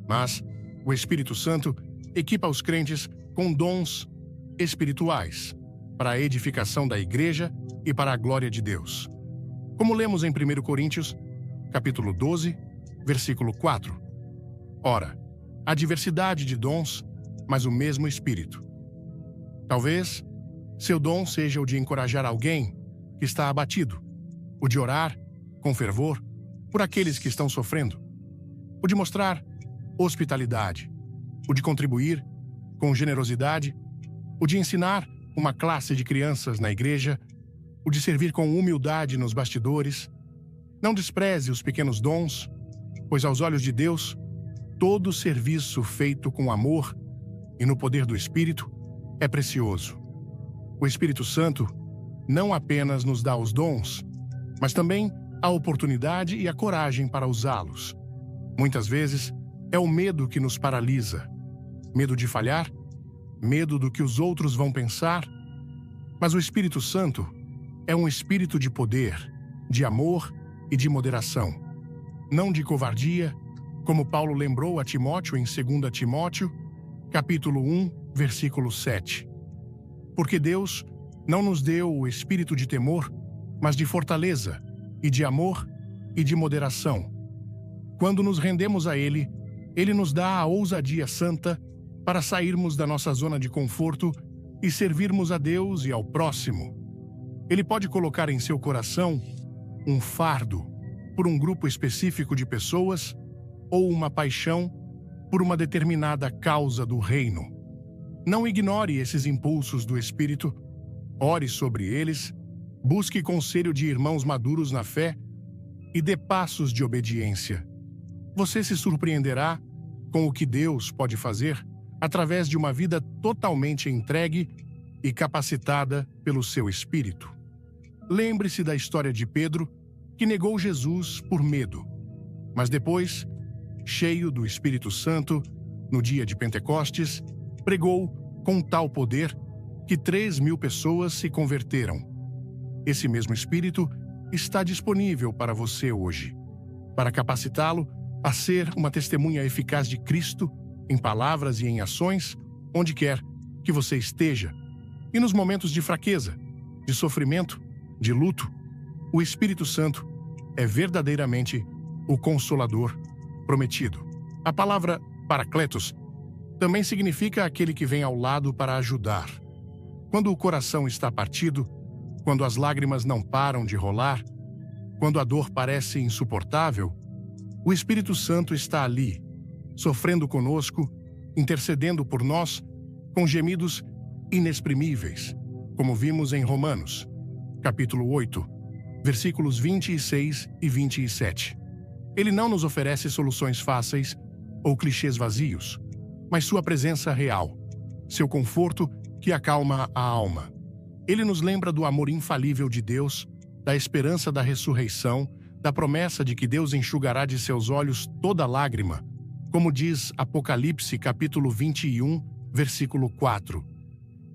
Mas o Espírito Santo equipa os crentes com dons espirituais para a edificação da igreja e para a glória de Deus. Como lemos em 1 Coríntios, capítulo 12, versículo 4. Ora, há diversidade de dons, mas o mesmo Espírito. Talvez seu dom seja o de encorajar alguém que está abatido, o de orar, com fervor, por aqueles que estão sofrendo, o de mostrar hospitalidade, o de contribuir com generosidade, o de ensinar uma classe de crianças na igreja, o de servir com humildade nos bastidores. Não despreze os pequenos dons, pois aos olhos de Deus, todo serviço feito com amor e no poder do Espírito é precioso. O Espírito Santo não apenas nos dá os dons, mas também a oportunidade e a coragem para usá-los. Muitas vezes, é o medo que nos paralisa. Medo de falhar, medo do que os outros vão pensar. Mas o Espírito Santo é um espírito de poder, de amor e de moderação. Não de covardia, como Paulo lembrou a Timóteo em 2 Timóteo, capítulo 1, versículo 7. Porque Deus não nos deu o espírito de temor, mas de fortaleza, e de amor e de moderação. Quando nos rendemos a Ele, Ele nos dá a ousadia santa para sairmos da nossa zona de conforto e servirmos a Deus e ao próximo. Ele pode colocar em seu coração um fardo por um grupo específico de pessoas ou uma paixão por uma determinada causa do reino. Não ignore esses impulsos do Espírito, ore sobre eles, busque conselho de irmãos maduros na fé e dê passos de obediência. Você se surpreenderá com o que Deus pode fazer através de uma vida totalmente entregue e capacitada pelo seu Espírito. Lembre-se da história de Pedro, que negou Jesus por medo, mas depois, cheio do Espírito Santo, no dia de Pentecostes, pregou com tal poder que 3.000 pessoas se converteram. Esse mesmo Espírito está disponível para você hoje, para capacitá-lo a ser uma testemunha eficaz de Cristo em palavras e em ações, onde quer que você esteja. E nos momentos de fraqueza, de sofrimento, de luto, o Espírito Santo é verdadeiramente o Consolador prometido. A palavra Paracletos também significa aquele que vem ao lado para ajudar. Quando o coração está partido, quando as lágrimas não param de rolar, quando a dor parece insuportável, o Espírito Santo está ali, sofrendo conosco, intercedendo por nós, com gemidos inexprimíveis, como vimos em Romanos, capítulo 8, versículos 26 e 27. Ele não nos oferece soluções fáceis ou clichês vazios, mas sua presença real, seu conforto que acalma a alma. Ele nos lembra do amor infalível de Deus, da esperança da ressurreição, da promessa de que Deus enxugará de seus olhos toda lágrima, como diz Apocalipse capítulo 21, versículo 4.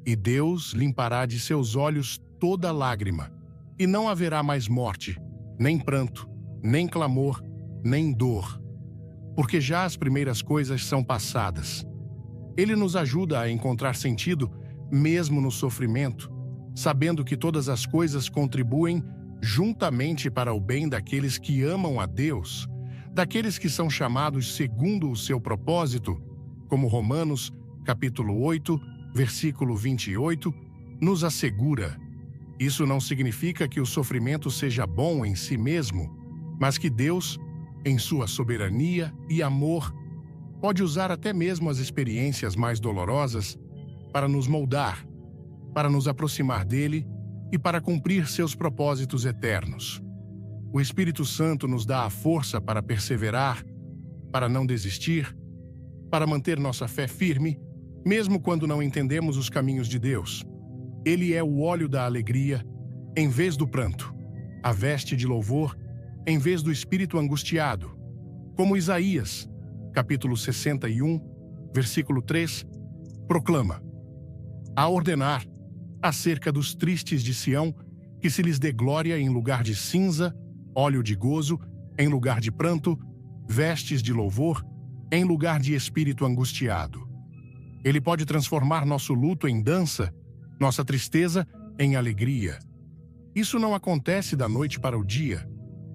E Deus limpará de seus olhos toda lágrima, e não haverá mais morte, nem pranto, nem clamor, nem dor, porque já as primeiras coisas são passadas. Ele nos ajuda a encontrar sentido, mesmo no sofrimento, sabendo que todas as coisas contribuem juntamente para o bem daqueles que amam a Deus, daqueles que são chamados segundo o seu propósito, como Romanos, capítulo 8, versículo 28, nos assegura. Isso não significa que o sofrimento seja bom em si mesmo, mas que Deus, em sua soberania e amor, pode usar até mesmo as experiências mais dolorosas para nos moldar, para nos aproximar dele e para cumprir seus propósitos eternos. O Espírito Santo nos dá a força para perseverar, para não desistir, para manter nossa fé firme, mesmo quando não entendemos os caminhos de Deus. Ele é o óleo da alegria em vez do pranto, a veste de louvor em vez do espírito angustiado, como Isaías, capítulo 61, versículo 3, proclama: a ordenar acerca dos tristes de Sião, que se lhes dê glória em lugar de cinza, óleo de gozo em lugar de pranto, vestes de louvor em lugar de espírito angustiado. Ele pode transformar nosso luto em dança, nossa tristeza em alegria. Isso não acontece da noite para o dia,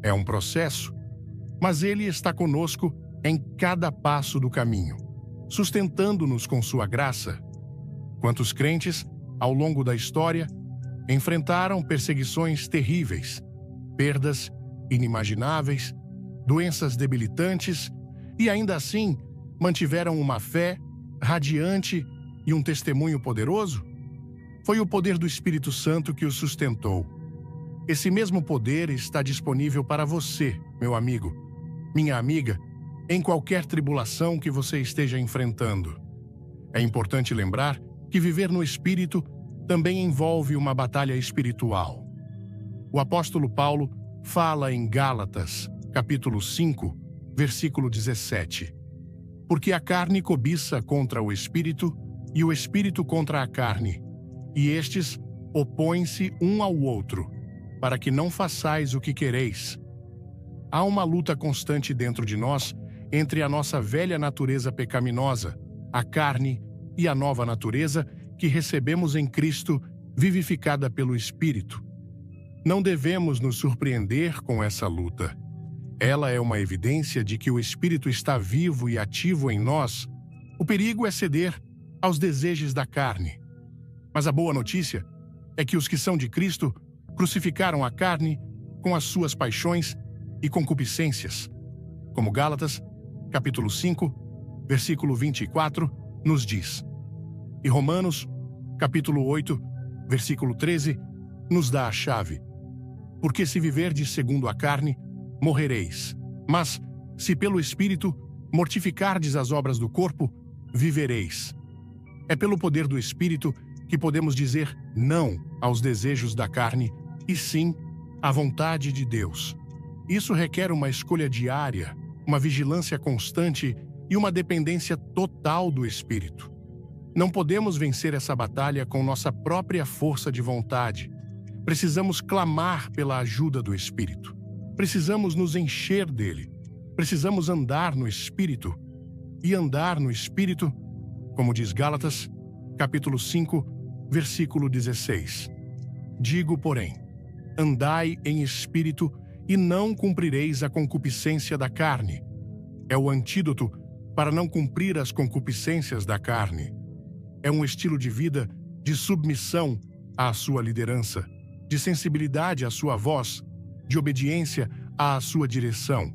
é um processo, mas ele está conosco em cada passo do caminho, sustentando-nos com sua graça. Quantos crentes, ao longo da história, enfrentaram perseguições terríveis, perdas inimagináveis, doenças debilitantes e ainda assim mantiveram uma fé radiante e um testemunho poderoso? Foi o poder do Espírito Santo que os sustentou. Esse mesmo poder está disponível para você, meu amigo, minha amiga, em qualquer tribulação que você esteja enfrentando. É importante lembrar que viver no Espírito também envolve uma batalha espiritual. O apóstolo Paulo fala em Gálatas, capítulo 5, versículo 17. Porque a carne cobiça contra o Espírito e o Espírito contra a carne, e estes opõem-se um ao outro, para que não façais o que quereis. Há uma luta constante dentro de nós entre a nossa velha natureza pecaminosa, a carne, e a nova natureza que recebemos em Cristo, vivificada pelo Espírito. Não devemos nos surpreender com essa luta. Ela é uma evidência de que o Espírito está vivo e ativo em nós. O perigo é ceder aos desejos da carne. Mas a boa notícia é que os que são de Cristo crucificaram a carne com as suas paixões e concupiscências. Como Gálatas, capítulo 5, versículo 24, nos diz. E Romanos, capítulo 8, versículo 13, nos dá a chave. Porque se viverdes segundo a carne, morrereis. Mas, se pelo Espírito mortificardes as obras do corpo, vivereis. É pelo poder do Espírito que podemos dizer não aos desejos da carne e sim à vontade de Deus. Isso requer uma escolha diária, uma vigilância constante e uma dependência total do Espírito. Não podemos vencer essa batalha com nossa própria força de vontade. Precisamos clamar pela ajuda do Espírito. Precisamos nos encher dele. Precisamos andar no Espírito. E andar no Espírito, como diz Gálatas, capítulo 5, versículo 16. Digo, porém, andai em Espírito e não cumprireis a concupiscência da carne. É o antídoto para não cumprir as concupiscências da carne. É um estilo de vida de submissão à sua liderança, de sensibilidade à sua voz, de obediência à sua direção.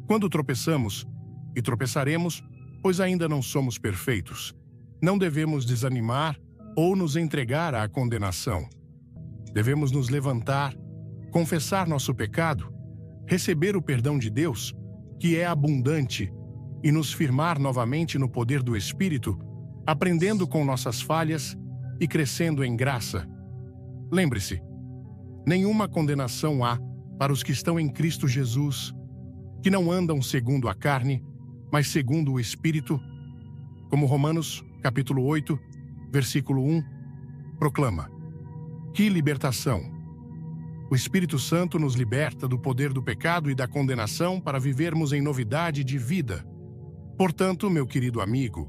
Quando tropeçamos, e tropeçaremos, pois ainda não somos perfeitos, não devemos desanimar ou nos entregar à condenação. Devemos nos levantar, confessar nosso pecado, receber o perdão de Deus, que é abundante, e nos firmar novamente no poder do Espírito, aprendendo com nossas falhas e crescendo em graça. Lembre-se, nenhuma condenação há para os que estão em Cristo Jesus, que não andam segundo a carne, mas segundo o Espírito, como Romanos, capítulo 8, versículo 1, proclama. Que libertação! O Espírito Santo nos liberta do poder do pecado e da condenação para vivermos em novidade de vida. Portanto, meu querido amigo,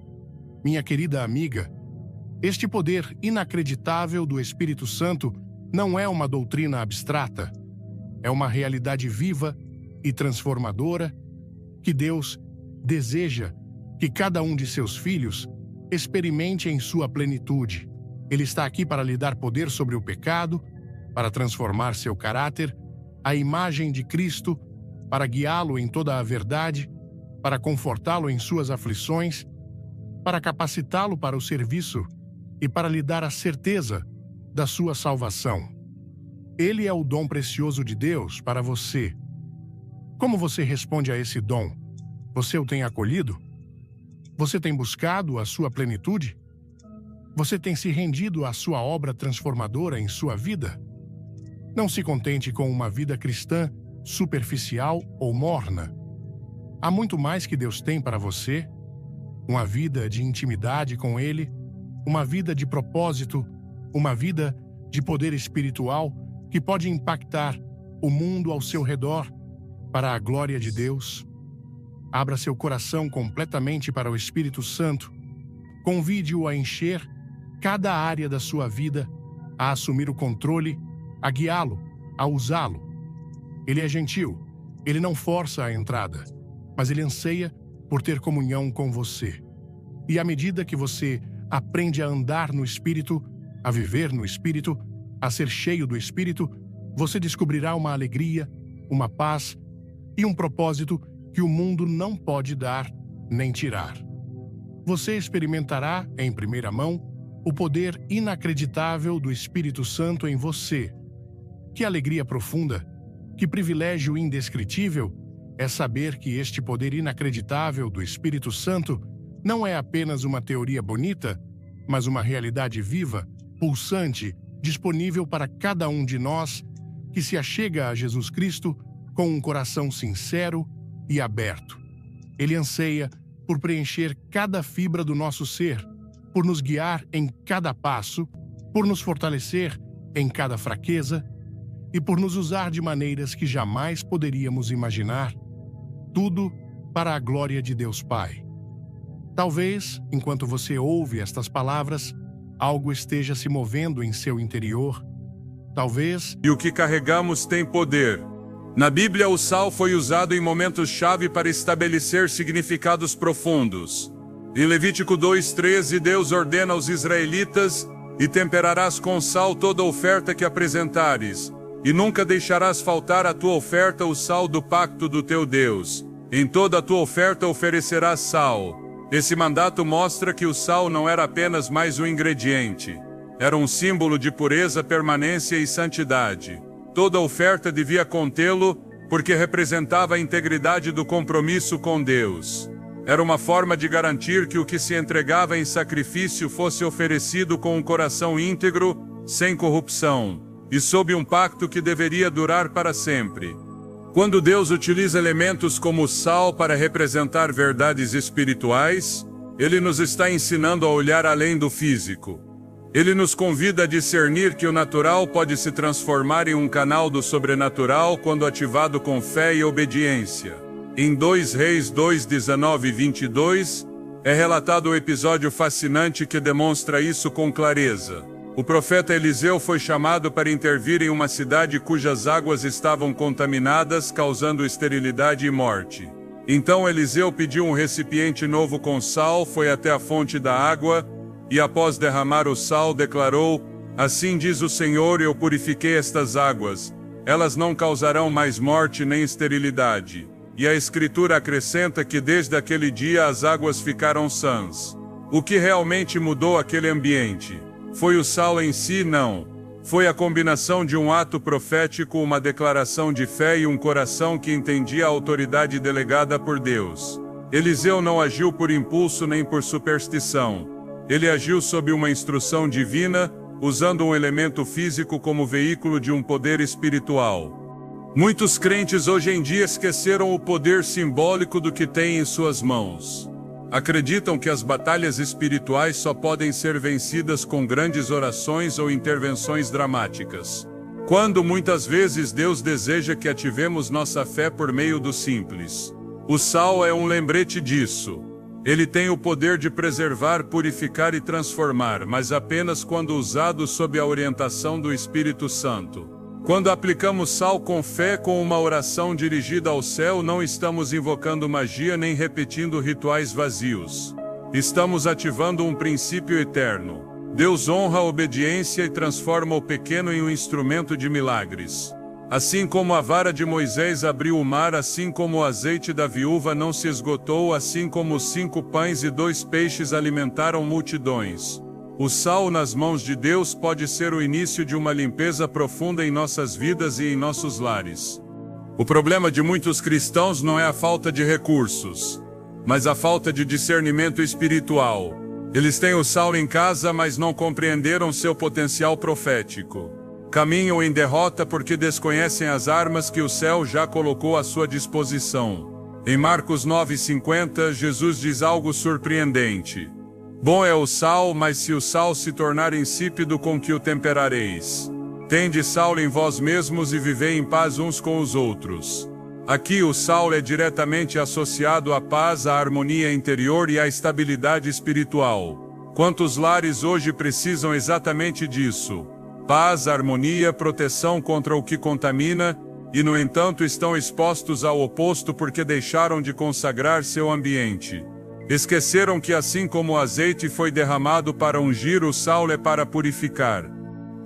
minha querida amiga, este poder inacreditável do Espírito Santo não é uma doutrina abstrata, é uma realidade viva e transformadora que Deus deseja que cada um de seus filhos experimente em sua plenitude. Ele está aqui para lhe dar poder sobre o pecado, para transformar seu caráter, à imagem de Cristo, para guiá-lo em toda a verdade, para confortá-lo em suas aflições, para capacitá-lo para o serviço e para lhe dar a certeza da sua salvação. Ele é o dom precioso de Deus para você. Como você responde a esse dom? Você o tem acolhido? Você tem buscado a sua plenitude? Você tem se rendido à sua obra transformadora em sua vida? Não se contente com uma vida cristã superficial ou morna. Há muito mais que Deus tem para você. Uma vida de intimidade com Ele, uma vida de propósito, uma vida de poder espiritual que pode impactar o mundo ao seu redor para a glória de Deus. Abra seu coração completamente para o Espírito Santo. Convide-o a encher cada área da sua vida, a assumir o controle, a guiá-lo, a usá-lo. Ele é gentil, ele não força a entrada, mas ele anseia por ter comunhão com você. E à medida que você aprende a andar no Espírito, a viver no Espírito, a ser cheio do Espírito, você descobrirá uma alegria, uma paz e um propósito que o mundo não pode dar nem tirar. Você experimentará, em primeira mão, o poder inacreditável do Espírito Santo em você. Que alegria profunda, que privilégio indescritível é saber que este poder inacreditável do Espírito Santo não é apenas uma teoria bonita, mas uma realidade viva, pulsante, disponível para cada um de nós que se achega a Jesus Cristo com um coração sincero e aberto. Ele anseia por preencher cada fibra do nosso ser, por nos guiar em cada passo, por nos fortalecer em cada fraqueza e por nos usar de maneiras que jamais poderíamos imaginar. Tudo para a glória de Deus Pai. Talvez, enquanto você ouve estas palavras, algo esteja se movendo em seu interior. Talvez... E o que carregamos tem poder. Na Bíblia, o sal foi usado em momentos-chave para estabelecer significados profundos. Em Levítico 2:13, Deus ordena aos israelitas: "E temperarás com sal toda oferta que apresentares, e nunca deixarás faltar à tua oferta o sal do pacto do teu Deus. Em toda a tua oferta oferecerás sal." Esse mandato mostra que o sal não era apenas mais um ingrediente. Era um símbolo de pureza, permanência e santidade. Toda oferta devia contê-lo, porque representava a integridade do compromisso com Deus. Era uma forma de garantir que o que se entregava em sacrifício fosse oferecido com um coração íntegro, sem corrupção, e sob um pacto que deveria durar para sempre. Quando Deus utiliza elementos como o sal para representar verdades espirituais, Ele nos está ensinando a olhar além do físico. Ele nos convida a discernir que o natural pode se transformar em um canal do sobrenatural quando ativado com fé e obediência. Em 2 Reis 2, 19 e 22, é relatado um episódio fascinante que demonstra isso com clareza. O profeta Eliseu foi chamado para intervir em uma cidade cujas águas estavam contaminadas, causando esterilidade e morte. Então Eliseu pediu um recipiente novo com sal, foi até a fonte da água, e após derramar o sal, declarou: "Assim diz o Senhor, eu purifiquei estas águas. Elas não causarão mais morte nem esterilidade." E a Escritura acrescenta que desde aquele dia as águas ficaram sãs. O que realmente mudou aquele ambiente? Foi o sal em si? Não. Foi a combinação de um ato profético, uma declaração de fé e um coração que entendia a autoridade delegada por Deus. Eliseu não agiu por impulso nem por superstição. Ele agiu sob uma instrução divina, usando um elemento físico como veículo de um poder espiritual. Muitos crentes hoje em dia esqueceram o poder simbólico do que têm em suas mãos. Acreditam que as batalhas espirituais só podem ser vencidas com grandes orações ou intervenções dramáticas, quando muitas vezes Deus deseja que ativemos nossa fé por meio do simples. O sal é um lembrete disso. Ele tem o poder de preservar, purificar e transformar, mas apenas quando usado sob a orientação do Espírito Santo. Quando aplicamos sal com fé, com uma oração dirigida ao céu, não estamos invocando magia nem repetindo rituais vazios. Estamos ativando um princípio eterno. Deus honra a obediência e transforma o pequeno em um instrumento de milagres. Assim como a vara de Moisés abriu o mar, assim como o azeite da viúva não se esgotou, assim como os 5 pães e 2 peixes alimentaram multidões. O sal nas mãos de Deus pode ser o início de uma limpeza profunda em nossas vidas e em nossos lares. O problema de muitos cristãos não é a falta de recursos, mas a falta de discernimento espiritual. Eles têm o sal em casa, mas não compreenderam seu potencial profético. Caminham em derrota porque desconhecem as armas que o céu já colocou à sua disposição. Em Marcos 9,50, Jesus diz algo surpreendente. Bom é o sal, mas se o sal se tornar insípido, com que o temperareis? Tende sal em vós mesmos e vivei em paz uns com os outros. Aqui o sal é diretamente associado à paz, à harmonia interior e à estabilidade espiritual. Quantos lares hoje precisam exatamente disso? Paz, harmonia, proteção contra o que contamina, e no entanto estão expostos ao oposto porque deixaram de consagrar seu ambiente. Esqueceram que assim como o azeite foi derramado para ungir, o sal é para purificar.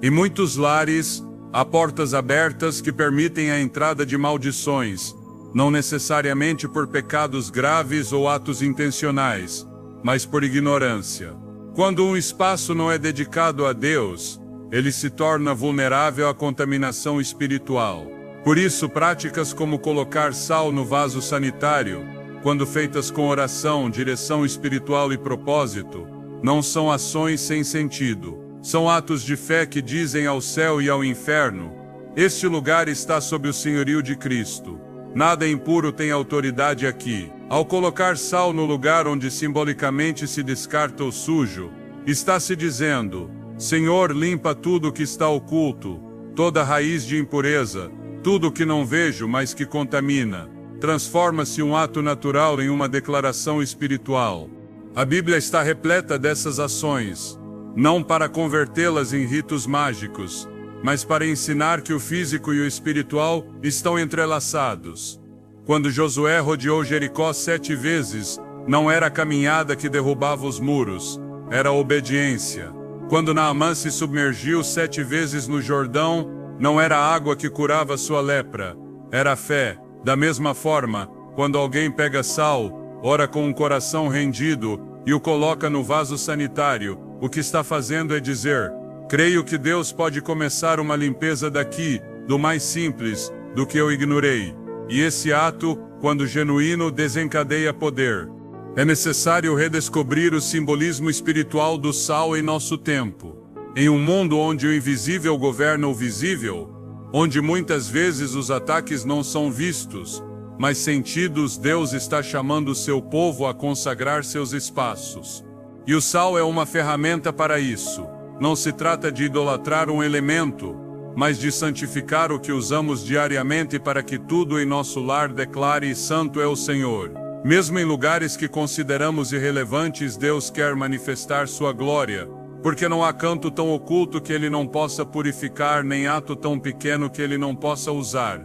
Em muitos lares, há portas abertas que permitem a entrada de maldições, não necessariamente por pecados graves ou atos intencionais, mas por ignorância. Quando um espaço não é dedicado a Deus, ele se torna vulnerável à contaminação espiritual. Por isso, práticas como colocar sal no vaso sanitário, quando feitas com oração, direção espiritual e propósito, não são ações sem sentido. São atos de fé que dizem ao céu e ao inferno: este lugar está sob o senhorio de Cristo. Nada impuro tem autoridade aqui. Ao colocar sal no lugar onde simbolicamente se descarta o sujo, está se dizendo: Senhor, limpa tudo que está oculto, toda raiz de impureza, tudo que não vejo, mas que contamina. Transforma-se um ato natural em uma declaração espiritual. A Bíblia está repleta dessas ações, não para convertê-las em ritos mágicos, mas para ensinar que o físico e o espiritual estão entrelaçados. Quando Josué rodeou Jericó 7 vezes, não era a caminhada que derrubava os muros, era a obediência. Quando Naamã se submergiu 7 vezes no Jordão, não era a água que curava sua lepra, era a fé. Da mesma forma, quando alguém pega sal, ora com um coração rendido e o coloca no vaso sanitário, o que está fazendo é dizer: creio que Deus pode começar uma limpeza daqui, do mais simples, do que eu ignorei. E esse ato, quando genuíno, desencadeia poder. É necessário redescobrir o simbolismo espiritual do sal em nosso tempo. Em um mundo onde o invisível governa o visível, onde muitas vezes os ataques não são vistos, mas sentidos, Deus está chamando seu povo a consagrar seus espaços. E o sal é uma ferramenta para isso. Não se trata de idolatrar um elemento, mas de santificar o que usamos diariamente para que tudo em nosso lar declare: santo é o Senhor. Mesmo em lugares que consideramos irrelevantes, Deus quer manifestar sua glória, porque não há canto tão oculto que Ele não possa purificar, nem ato tão pequeno que Ele não possa usar.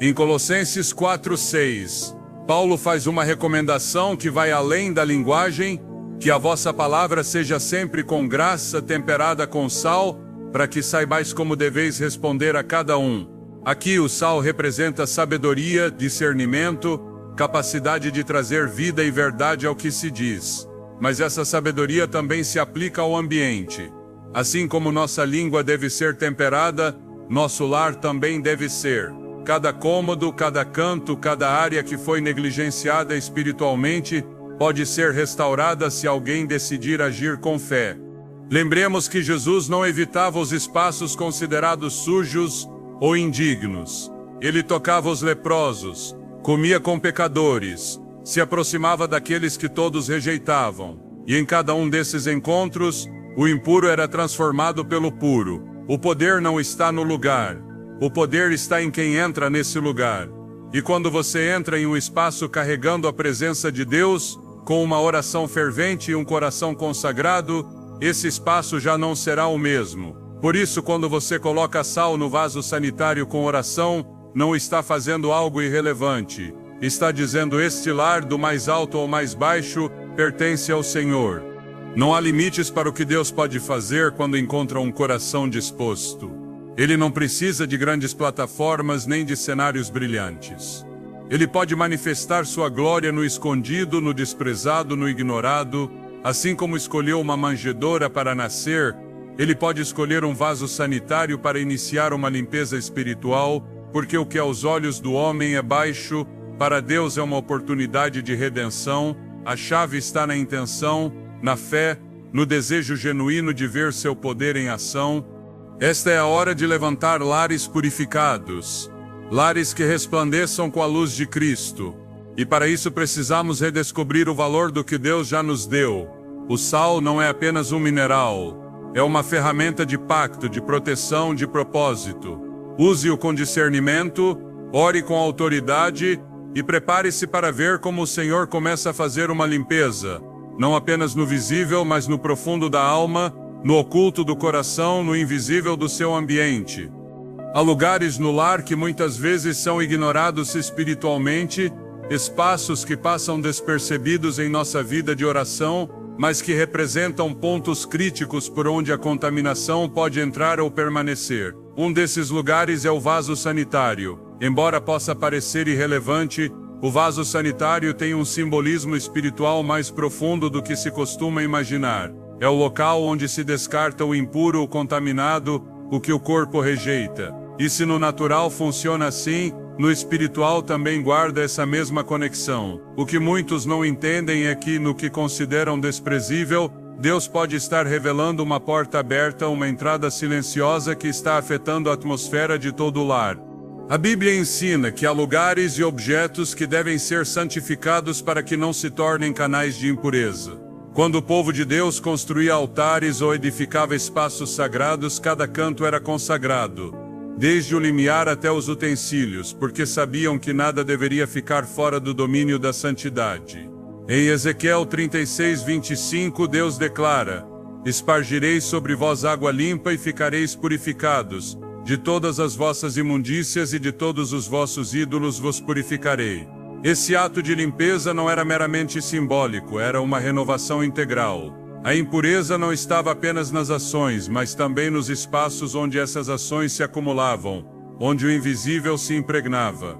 Em Colossenses 4:6, Paulo faz uma recomendação que vai além da linguagem: que a vossa palavra seja sempre com graça, temperada com sal, para que saibais como deveis responder a cada um. Aqui o sal representa sabedoria, discernimento, capacidade de trazer vida e verdade ao que se diz. Mas essa sabedoria também se aplica ao ambiente. Assim como nossa língua deve ser temperada, nosso lar também deve ser. Cada cômodo, cada canto, cada área que foi negligenciada espiritualmente pode ser restaurada se alguém decidir agir com fé. Lembremos que Jesus não evitava os espaços considerados sujos ou indignos. Ele tocava os leprosos, comia com pecadores, se aproximava daqueles que todos rejeitavam. E em cada um desses encontros, o impuro era transformado pelo puro. O poder não está no lugar. O poder está em quem entra nesse lugar. E quando você entra em um espaço carregando a presença de Deus, com uma oração fervente e um coração consagrado, esse espaço já não será o mesmo. Por isso, quando você coloca sal no vaso sanitário com oração, não está fazendo algo irrelevante. Está dizendo: este lar, do mais alto ao mais baixo, pertence ao Senhor. Não há limites para o que Deus pode fazer quando encontra um coração disposto. Ele não precisa de grandes plataformas nem de cenários brilhantes. Ele pode manifestar sua glória no escondido, no desprezado, no ignorado. Assim como escolheu uma manjedoura para nascer, Ele pode escolher um vaso sanitário para iniciar uma limpeza espiritual, porque o que aos olhos do homem é baixo, para Deus é uma oportunidade de redenção. A chave está na intenção, na fé, no desejo genuíno de ver seu poder em ação. Esta é a hora de levantar lares purificados, lares que resplandeçam com a luz de Cristo. E para isso precisamos redescobrir o valor do que Deus já nos deu. O sal não é apenas um mineral, é uma ferramenta de pacto, de proteção, de propósito. Use-o com discernimento, ore com autoridade e prepare-se para ver como o Senhor começa a fazer uma limpeza, não apenas no visível, mas no profundo da alma, no oculto do coração, no invisível do seu ambiente. Há lugares no lar que muitas vezes são ignorados espiritualmente, espaços que passam despercebidos em nossa vida de oração, mas que representam pontos críticos por onde a contaminação pode entrar ou permanecer. Um desses lugares é o vaso sanitário. Embora possa parecer irrelevante, o vaso sanitário tem um simbolismo espiritual mais profundo do que se costuma imaginar. É o local onde se descarta o impuro, o contaminado, o que o corpo rejeita. E se no natural funciona assim, no espiritual também guarda essa mesma conexão. O que muitos não entendem é que, no que consideram desprezível, Deus pode estar revelando uma porta aberta, uma entrada silenciosa que está afetando a atmosfera de todo o lar. A Bíblia ensina que há lugares e objetos que devem ser santificados para que não se tornem canais de impureza. Quando o povo de Deus construía altares ou edificava espaços sagrados, cada canto era consagrado, desde o limiar até os utensílios, porque sabiam que nada deveria ficar fora do domínio da santidade. Em Ezequiel 36:25, Deus declara: espargirei sobre vós água limpa e ficareis purificados. De todas as vossas imundícias e de todos os vossos ídolos vos purificarei. Esse ato de limpeza não era meramente simbólico, era uma renovação integral. A impureza não estava apenas nas ações, mas também nos espaços onde essas ações se acumulavam, onde o invisível se impregnava.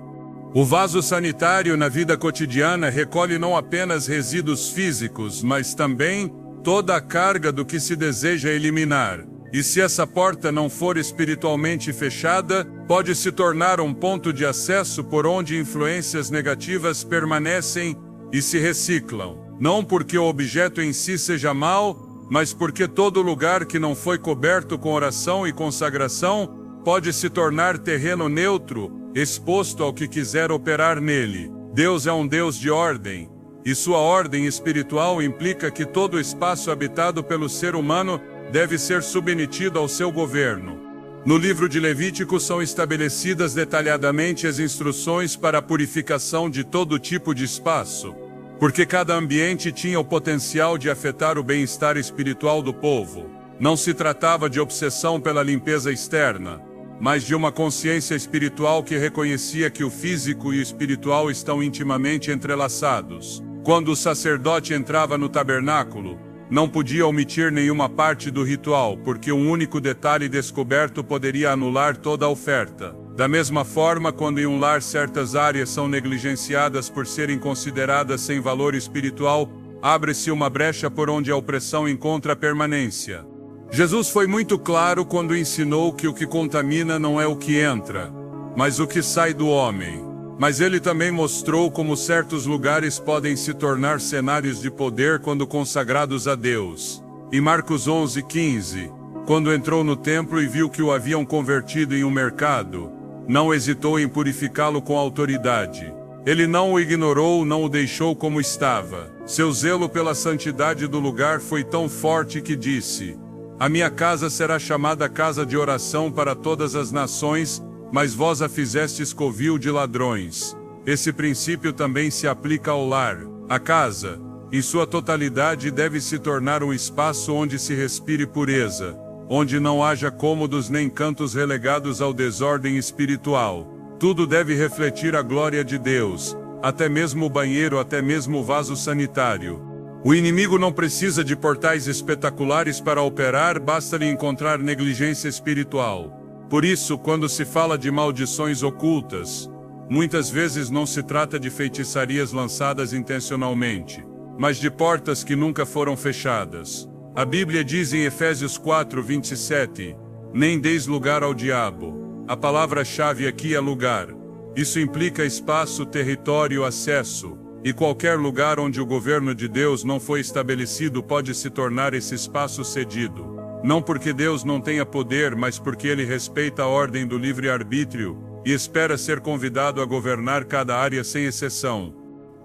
O vaso sanitário na vida cotidiana recolhe não apenas resíduos físicos, mas também toda a carga do que se deseja eliminar. E se essa porta não for espiritualmente fechada, pode se tornar um ponto de acesso por onde influências negativas permanecem e se reciclam. não porque o objeto em si seja mau, mas porque todo lugar que não foi coberto com oração e consagração pode se tornar terreno neutro, exposto ao que quiser operar nele. Deus é um Deus de ordem, e sua ordem espiritual implica que todo espaço habitado pelo ser humano deve ser submetido ao seu governo. No livro de Levítico são estabelecidas detalhadamente as instruções para a purificação de todo tipo de espaço, porque cada ambiente tinha o potencial de afetar o bem-estar espiritual do povo. Não se tratava de obsessão pela limpeza externa, mas de uma consciência espiritual que reconhecia que o físico e o espiritual estão intimamente entrelaçados. Quando o sacerdote entrava no tabernáculo, não podia omitir nenhuma parte do ritual, porque um único detalhe descoberto poderia anular toda a oferta. Da mesma forma, quando em um lar certas áreas são negligenciadas por serem consideradas sem valor espiritual, abre-se uma brecha por onde a opressão encontra permanência. Jesus foi muito claro quando ensinou que o que contamina não é o que entra, mas o que sai do homem. Mas ele também mostrou como certos lugares podem se tornar cenários de poder quando consagrados a Deus. Em Marcos 11:15, quando entrou no templo e viu que o haviam convertido em um mercado, não hesitou em purificá-lo com autoridade. Ele não o ignorou, não o deixou como estava. Seu zelo pela santidade do lugar foi tão forte que disse: "A minha casa será chamada casa de oração para todas as nações, mas vós a fizestes covil de ladrões." Esse princípio também se aplica ao lar. A casa, em sua totalidade, deve se tornar um espaço onde se respire pureza, onde não haja cômodos nem cantos relegados ao desordem espiritual. Tudo deve refletir a glória de Deus, até mesmo o banheiro, até mesmo o vaso sanitário. O inimigo não precisa de portais espetaculares para operar, basta-lhe encontrar negligência espiritual. Por isso, quando se fala de maldições ocultas, muitas vezes não se trata de feitiçarias lançadas intencionalmente, mas de portas que nunca foram fechadas. A Bíblia diz em Efésios 4:27, "Nem deis lugar ao diabo." A palavra-chave aqui é lugar. Isso implica espaço, território, acesso, e qualquer lugar onde o governo de Deus não foi estabelecido pode se tornar esse espaço cedido. Não porque Deus não tenha poder, mas porque ele respeita a ordem do livre-arbítrio e espera ser convidado a governar cada área sem exceção.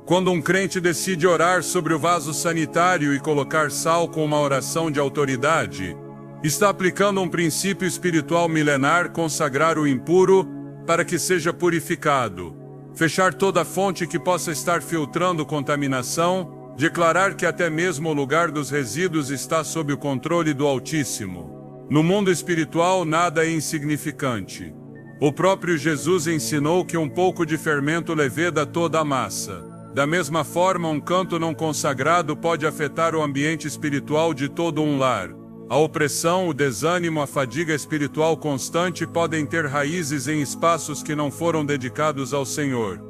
Quando um crente decide orar sobre o vaso sanitário e colocar sal com uma oração de autoridade, está aplicando um princípio espiritual milenar: consagrar o impuro para que seja purificado, fechar toda fonte que possa estar filtrando contaminação, declarar que até mesmo o lugar dos resíduos está sob o controle do Altíssimo. No mundo espiritual, nada é insignificante. O próprio Jesus ensinou que um pouco de fermento leveda toda a massa. Da mesma forma, um canto não consagrado pode afetar o ambiente espiritual de todo um lar. A opressão, o desânimo, a fadiga espiritual constante podem ter raízes em espaços que não foram dedicados ao Senhor.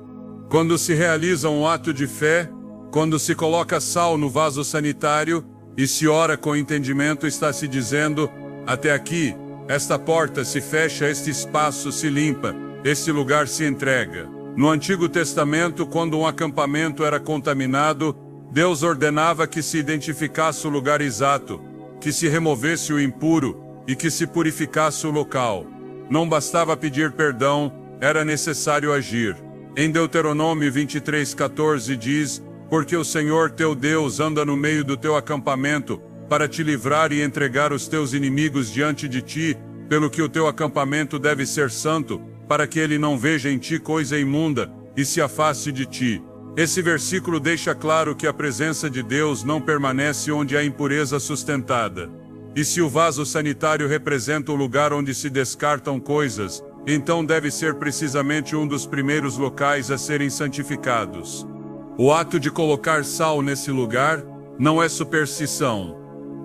Quando se realiza um ato de fé, quando se coloca sal no vaso sanitário e se ora com entendimento, está se dizendo: até aqui, esta porta se fecha, este espaço se limpa, este lugar se entrega. No Antigo Testamento, quando um acampamento era contaminado, Deus ordenava que se identificasse o lugar exato, que se removesse o impuro e que se purificasse o local. Não bastava pedir perdão, era necessário agir. Em Deuteronômio 23:14 diz: "Porque o Senhor teu Deus anda no meio do teu acampamento, para te livrar e entregar os teus inimigos diante de ti, pelo que o teu acampamento deve ser santo, para que ele não veja em ti coisa imunda, e se afaste de ti." Esse versículo deixa claro que a presença de Deus não permanece onde há impureza sustentada. E se o vaso sanitário representa o lugar onde se descartam coisas, então deve ser precisamente um dos primeiros locais a serem santificados. O ato de colocar sal nesse lugar não é superstição.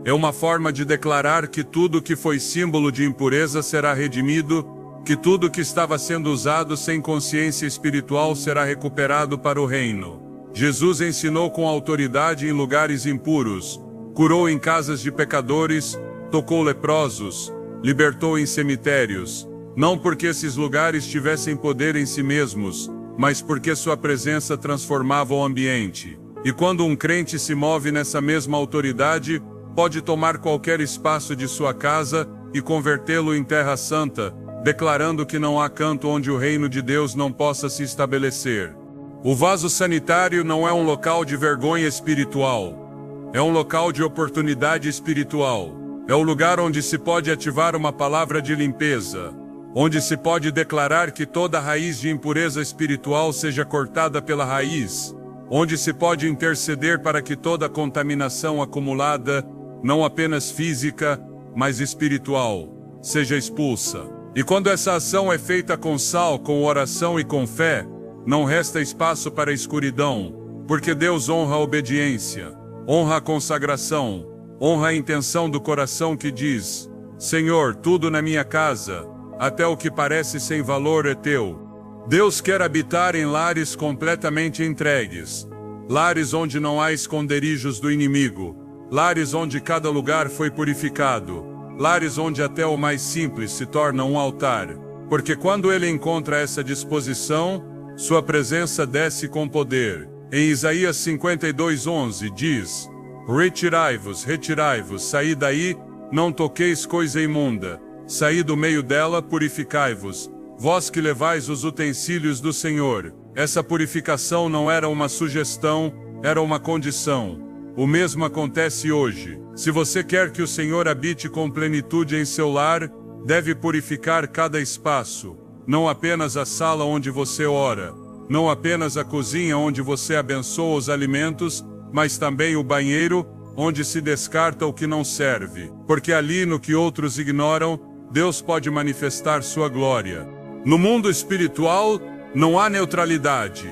É uma forma de declarar que tudo que foi símbolo de impureza será redimido, que tudo que estava sendo usado sem consciência espiritual será recuperado para o reino. Jesus ensinou com autoridade em lugares impuros, curou em casas de pecadores, tocou leprosos, libertou em cemitérios, não porque esses lugares tivessem poder em si mesmos, mas porque sua presença transformava o ambiente. E quando um crente se move nessa mesma autoridade, pode tomar qualquer espaço de sua casa e convertê-lo em terra santa, declarando que não há canto onde o reino de Deus não possa se estabelecer. O vaso sanitário não é um local de vergonha espiritual. É um local de oportunidade espiritual. É o lugar onde se pode ativar uma palavra de limpeza, onde se pode declarar que toda raiz de impureza espiritual seja cortada pela raiz, onde se pode interceder para que toda contaminação acumulada, não apenas física, mas espiritual, seja expulsa. E quando essa ação é feita com sal, com oração e com fé, não resta espaço para a escuridão, porque Deus honra a obediência, honra a consagração, honra a intenção do coração que diz: Senhor, tudo na minha casa, até o que parece sem valor é teu. Deus quer habitar em lares completamente entregues, lares onde não há esconderijos do inimigo, lares onde cada lugar foi purificado, lares onde até o mais simples se torna um altar, porque quando ele encontra essa disposição, sua presença desce com poder. Em Isaías 52:11 diz: Retirai-vos, retirai-vos, saí daí, não toqueis coisa imunda, saí do meio dela, purificai-vos, vós que levais os utensílios do Senhor. Essa purificação não era uma sugestão, era uma condição. O mesmo acontece hoje. Se você quer que o Senhor habite com plenitude em seu lar, deve purificar cada espaço, não apenas a sala onde você ora, não apenas a cozinha onde você abençoa os alimentos, mas também o banheiro, onde se descarta o que não serve, porque ali no que outros ignoram, Deus pode manifestar sua glória. No mundo espiritual, não há neutralidade.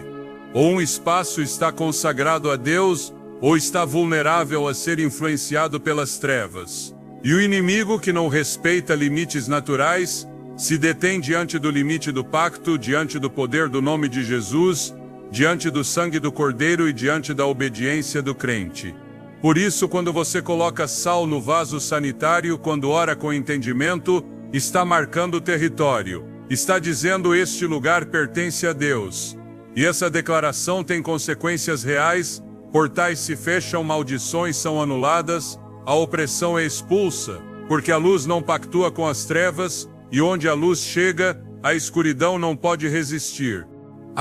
Ou um espaço está consagrado a Deus, ou está vulnerável a ser influenciado pelas trevas. E o inimigo que não respeita limites naturais, se detém diante do limite do pacto, diante do poder do nome de Jesus, diante do sangue do Cordeiro e diante da obediência do crente. Por isso, quando você coloca sal no vaso sanitário, quando ora com entendimento, está marcando o território. Está dizendo: este lugar pertence a Deus. E essa declaração tem consequências reais, portais se fecham, maldições são anuladas, a opressão é expulsa, porque a luz não pactua com as trevas, e onde a luz chega, a escuridão não pode resistir.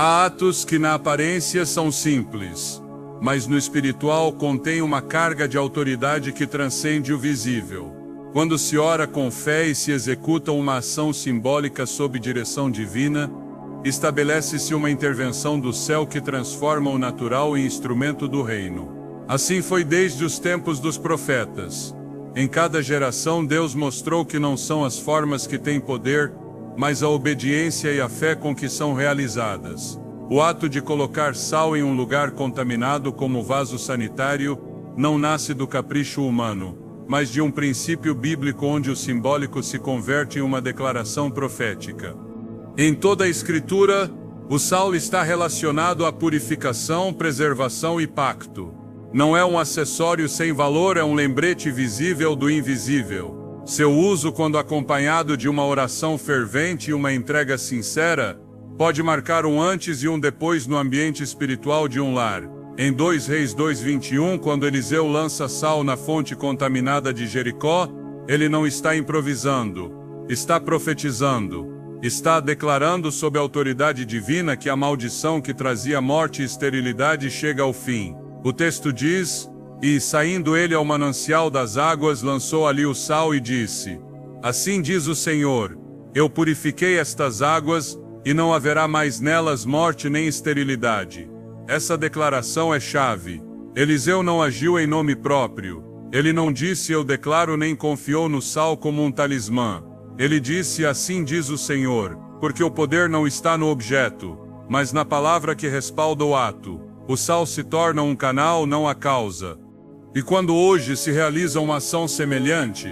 Há atos que na aparência são simples, mas no espiritual contém uma carga de autoridade que transcende o visível. Quando se ora com fé e se executa uma ação simbólica sob direção divina, estabelece-se uma intervenção do céu que transforma o natural em instrumento do reino. Assim foi desde os tempos dos profetas. Em cada geração Deus mostrou que não são as formas que têm poder, mas a obediência e a fé com que são realizadas. O ato de colocar sal em um lugar contaminado como vaso sanitário não nasce do capricho humano, mas de um princípio bíblico onde o simbólico se converte em uma declaração profética. Em toda a Escritura, o sal está relacionado à purificação, preservação e pacto. Não é um acessório sem valor, é um lembrete visível do invisível. Seu uso, quando acompanhado de uma oração fervente e uma entrega sincera, pode marcar um antes e um depois no ambiente espiritual de um lar. Em 2 Reis 2:21, quando Eliseu lança sal na fonte contaminada de Jericó, ele não está improvisando, está profetizando, está declarando sob a autoridade divina que a maldição que trazia morte e esterilidade chega ao fim. O texto diz: e saindo ele ao manancial das águas, lançou ali o sal e disse: assim diz o Senhor, eu purifiquei estas águas, e não haverá mais nelas morte nem esterilidade. Essa declaração é chave. Eliseu não agiu em nome próprio. Ele não disse eu declaro nem confiou no sal como um talismã. Ele disse assim diz o Senhor, porque o poder não está no objeto, mas na palavra que respalda o ato. O sal se torna um canal, não a causa. E quando hoje se realiza uma ação semelhante,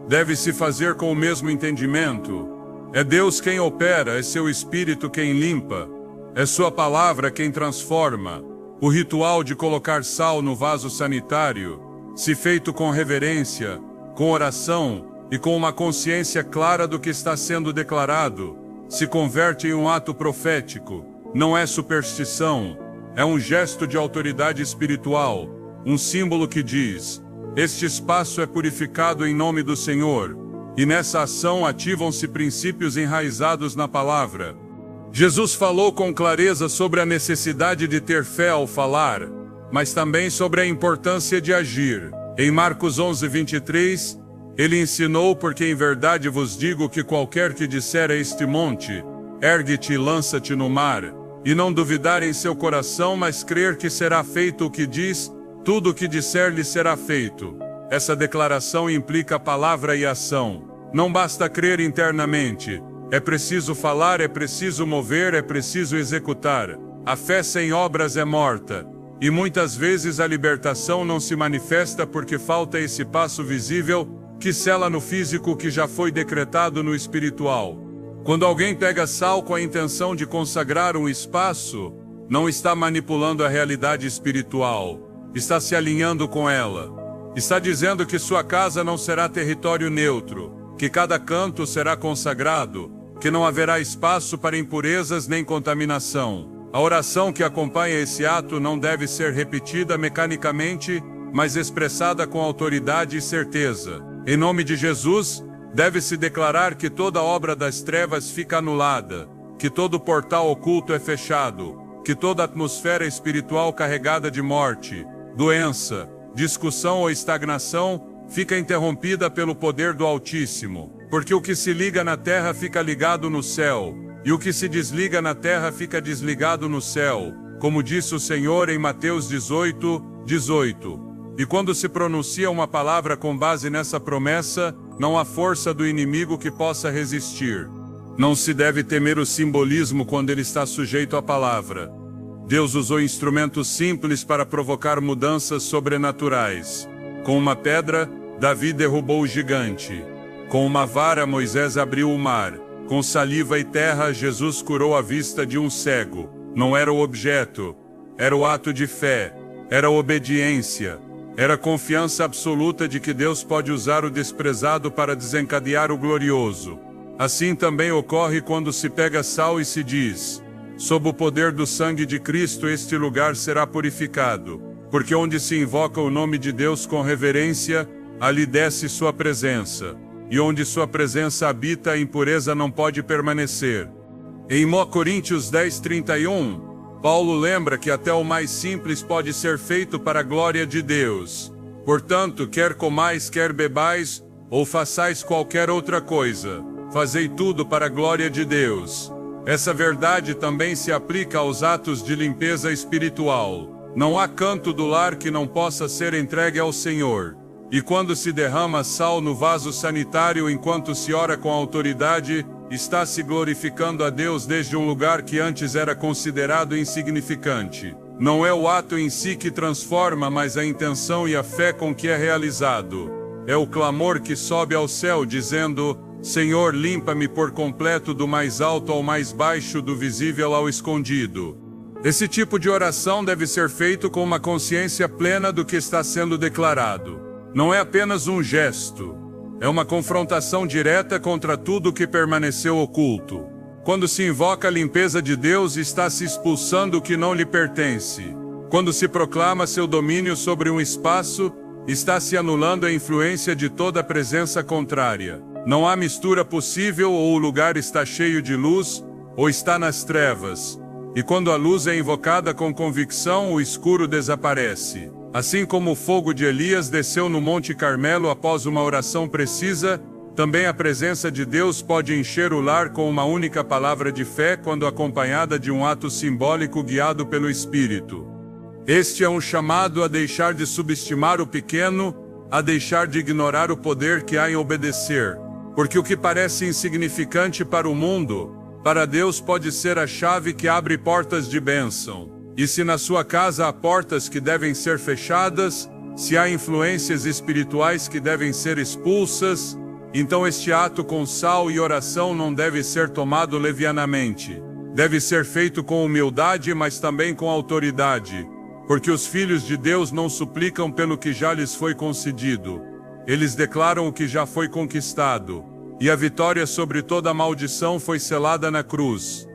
deve-se fazer com o mesmo entendimento. É Deus quem opera, é seu Espírito quem limpa, é sua palavra quem transforma. O ritual de colocar sal no vaso sanitário, se feito com reverência, com oração e com uma consciência clara do que está sendo declarado, se converte em um ato profético. Não é superstição, É um gesto de autoridade espiritual, um símbolo que diz: este espaço é purificado em nome do Senhor, e nessa ação ativam-se princípios enraizados na palavra. Jesus falou com clareza sobre a necessidade de ter fé ao falar, mas também sobre a importância de agir. Em Marcos 11:23, ele ensinou: porque em verdade vos digo que qualquer que disser a este monte, ergue-te e lança-te no mar, e não duvidar em seu coração, mas crer que será feito o que diz, tudo o que disser lhe será feito. Essa declaração implica palavra e ação. Não basta crer internamente. É preciso falar, é preciso mover, é preciso executar. A fé sem obras é morta. E muitas vezes a libertação não se manifesta porque falta esse passo visível que sela no físico o que já foi decretado no espiritual. Quando alguém pega sal com a intenção de consagrar um espaço, não está manipulando a realidade espiritual, está se alinhando com ela. Está dizendo que sua casa não será território neutro, que cada canto será consagrado, que não haverá espaço para impurezas nem contaminação. A oração que acompanha esse ato não deve ser repetida mecanicamente, mas expressada com autoridade e certeza. Em nome de Jesus, deve-se declarar que toda obra das trevas fica anulada, que todo portal oculto é fechado, que toda atmosfera espiritual carregada de morte, doença, discussão ou estagnação fica interrompida pelo poder do Altíssimo, porque o que se liga na terra fica ligado no céu, e o que se desliga na terra fica desligado no céu, como disse o Senhor em Mateus 18:18. E quando se pronuncia uma palavra com base nessa promessa, não há força do inimigo que possa resistir. Não se deve temer o simbolismo quando ele está sujeito à palavra. Deus usou instrumentos simples para provocar mudanças sobrenaturais. Com uma pedra, Davi derrubou o gigante. Com uma vara, Moisés abriu o mar. Com saliva e terra, Jesus curou a vista de um cego. Não era o objeto, era o ato de fé, era obediência, era confiança absoluta de que Deus pode usar o desprezado para desencadear o glorioso. Assim também ocorre quando se pega sal e se diz: sob o poder do sangue de Cristo este lugar será purificado, porque onde se invoca o nome de Deus com reverência, ali desce sua presença, e onde sua presença habita, a impureza não pode permanecer. Em 1 Coríntios 10:31, Paulo lembra que até o mais simples pode ser feito para a glória de Deus. Portanto, quer comais, quer bebais, ou façais qualquer outra coisa, fazei tudo para a glória de Deus. Essa verdade também se aplica aos atos de limpeza espiritual. Não há canto do lar que não possa ser entregue ao Senhor. E quando se derrama sal no vaso sanitário enquanto se ora com autoridade, está se glorificando a Deus desde um lugar que antes era considerado insignificante. Não é o ato em si que transforma, mas a intenção e a fé com que é realizado. É o clamor que sobe ao céu dizendo: Senhor, limpa-me por completo do mais alto ao mais baixo, do visível ao escondido. Esse tipo de oração deve ser feito com uma consciência plena do que está sendo declarado. Não é apenas um gesto. É uma confrontação direta contra tudo que permaneceu oculto. Quando se invoca a limpeza de Deus, está se expulsando o que não lhe pertence. Quando se proclama seu domínio sobre um espaço, está se anulando a influência de toda presença contrária. Não há mistura possível, ou o lugar está cheio de luz, ou está nas trevas. E quando a luz é invocada com convicção, o escuro desaparece. Assim como o fogo de Elias desceu no Monte Carmelo após uma oração precisa, também a presença de Deus pode encher o lar com uma única palavra de fé quando acompanhada de um ato simbólico guiado pelo Espírito. Este é um chamado a deixar de subestimar o pequeno, a deixar de ignorar o poder que há em obedecer. Porque o que parece insignificante para o mundo, para Deus pode ser a chave que abre portas de bênção. E se na sua casa há portas que devem ser fechadas, se há influências espirituais que devem ser expulsas, então este ato com sal e oração não deve ser tomado levianamente. Deve ser feito com humildade, mas também com autoridade, porque os filhos de Deus não suplicam pelo que já lhes foi concedido. Eles declaram o que já foi conquistado, e a vitória sobre toda a maldição foi selada na cruz.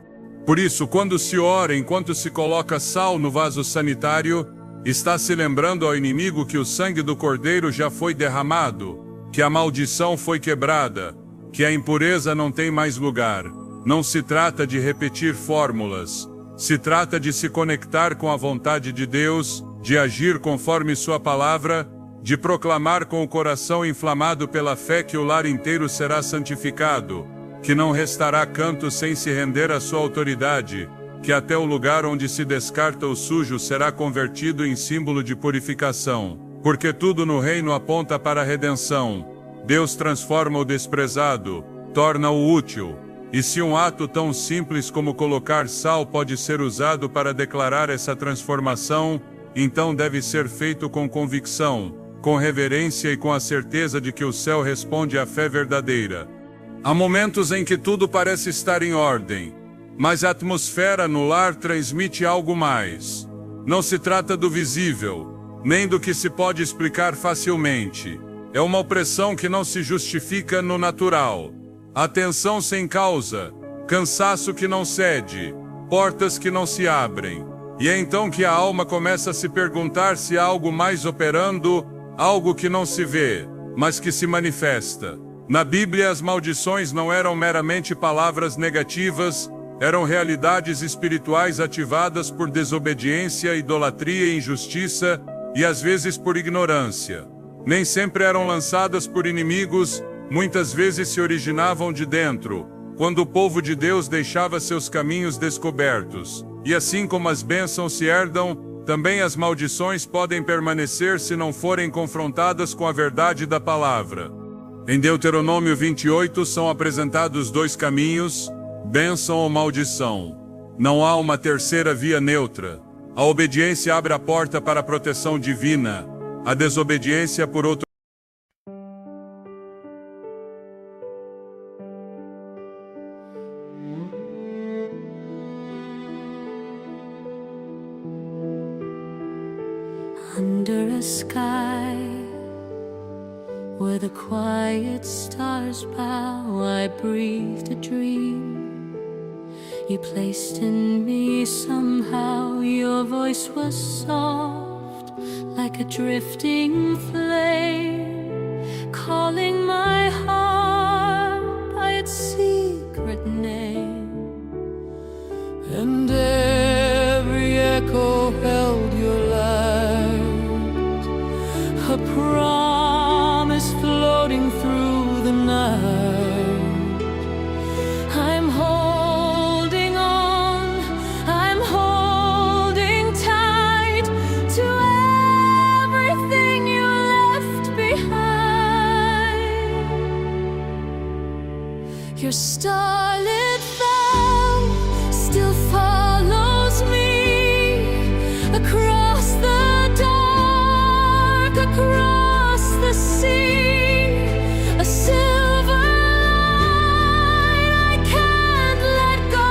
Por isso, quando se ora enquanto se coloca sal no vaso sanitário, está se lembrando ao inimigo que o sangue do Cordeiro já foi derramado, que a maldição foi quebrada, que a impureza não tem mais lugar. Não se trata de repetir fórmulas, se trata de se conectar com a vontade de Deus, de agir conforme sua palavra, de proclamar com o coração inflamado pela fé que o lar inteiro será santificado, que não restará canto sem se render à sua autoridade, que até o lugar onde se descarta o sujo será convertido em símbolo de purificação, porque tudo no reino aponta para a redenção. Deus transforma o desprezado, torna-o útil. E se um ato tão simples como colocar sal pode ser usado para declarar essa transformação, então deve ser feito com convicção, com reverência e com a certeza de que o céu responde à fé verdadeira. Há momentos em que tudo parece estar em ordem, mas a atmosfera no lar transmite algo mais. Não se trata do visível, nem do que se pode explicar facilmente. É uma opressão que não se justifica no natural. A tensão sem causa, cansaço que não cede, portas que não se abrem. E é então que a alma começa a se perguntar se há algo mais operando, algo que não se vê, mas que se manifesta. Na Bíblia, as maldições não eram meramente palavras negativas, eram realidades espirituais ativadas por desobediência, idolatria e injustiça, e às vezes por ignorância. Nem sempre eram lançadas por inimigos, muitas vezes se originavam de dentro, quando o povo de Deus deixava seus caminhos descobertos. E assim como as bênçãos se herdam, também as maldições podem permanecer se não forem confrontadas com a verdade da palavra. Em Deuteronômio 28 são apresentados dois caminhos, bênção ou maldição. Não há uma terceira via neutra. A obediência abre a porta para a proteção divina. A desobediência, por outro under a sky where the quiet stars bow, I breathed a dream. You placed in me somehow, your voice was soft like a drifting flame, calling my heart by its secret name. And every echo held your light, a promise floating through the night. I'm holding on, I'm holding tight to everything you left behind. Your starlit vow still follows me across the dark, across the sea, a silver light I can't let go,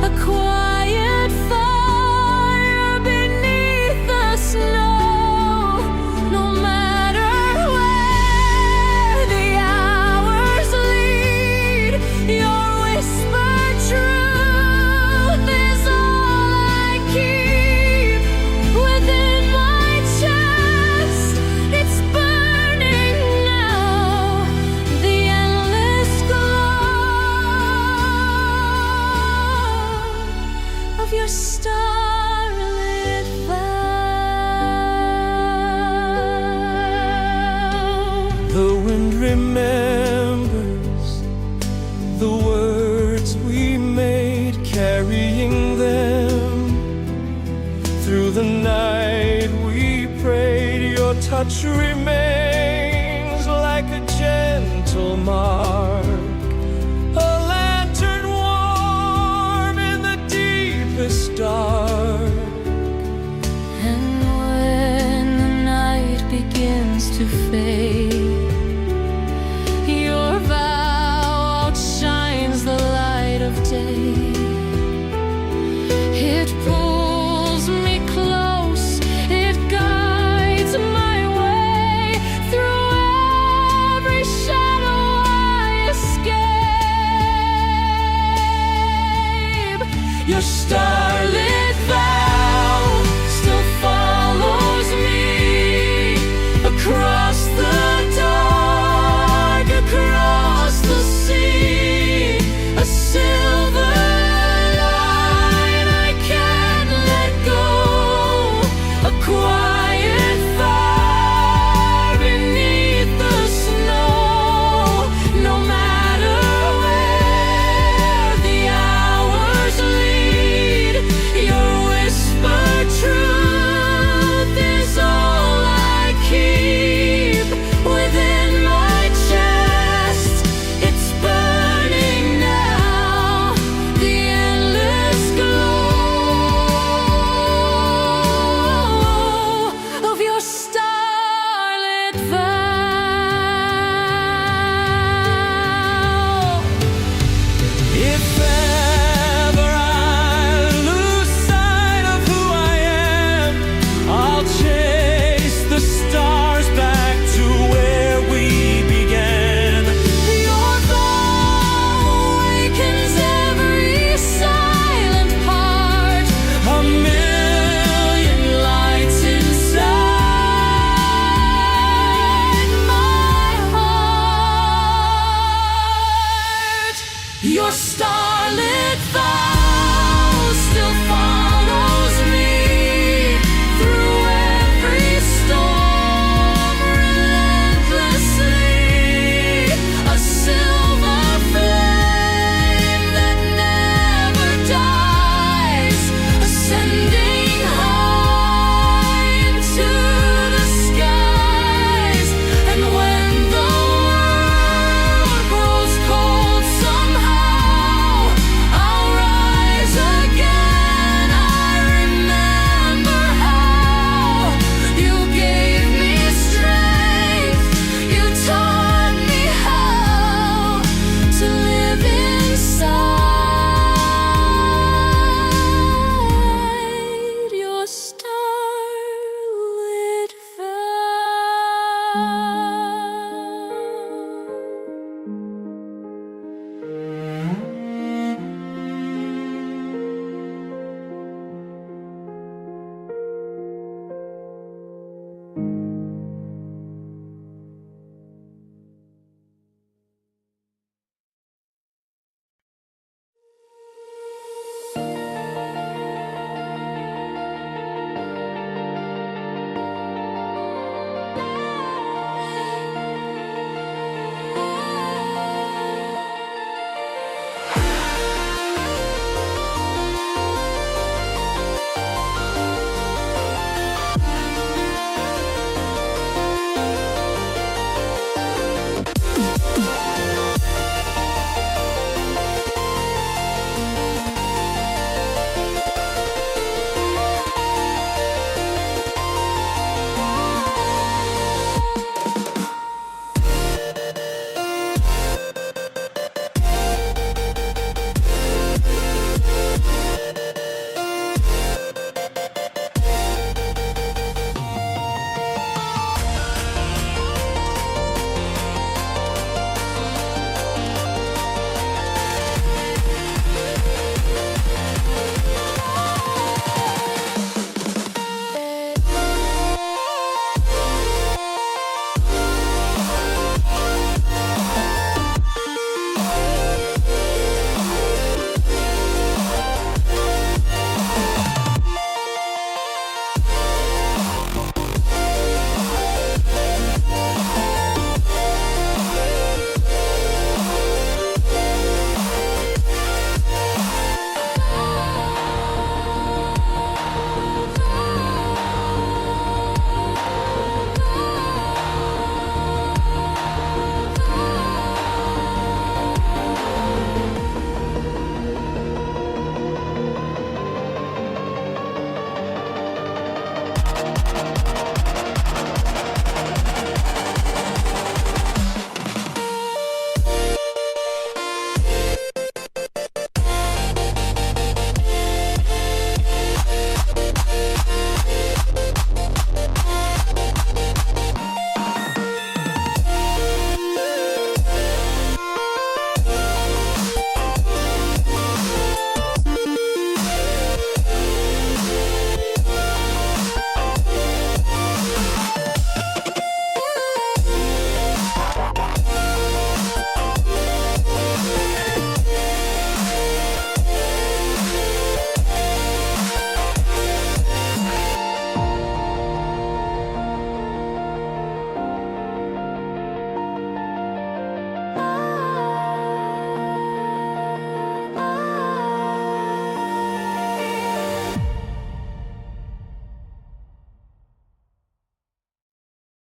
a quiet fire beneath the snow. No matter where the hours lead, your whispered truth is all I keep within my chest. It's burning now, the endless glow of your starlit vow. The wind remembers the words we made, carrying them through the night. We prayed, your touch remains like a gentle mark, a lantern warm in the deepest dark. And when the night begins to fade, your vow outshines the light of day. It pulls me close, it guides my way through every shadow I escape. Your star lit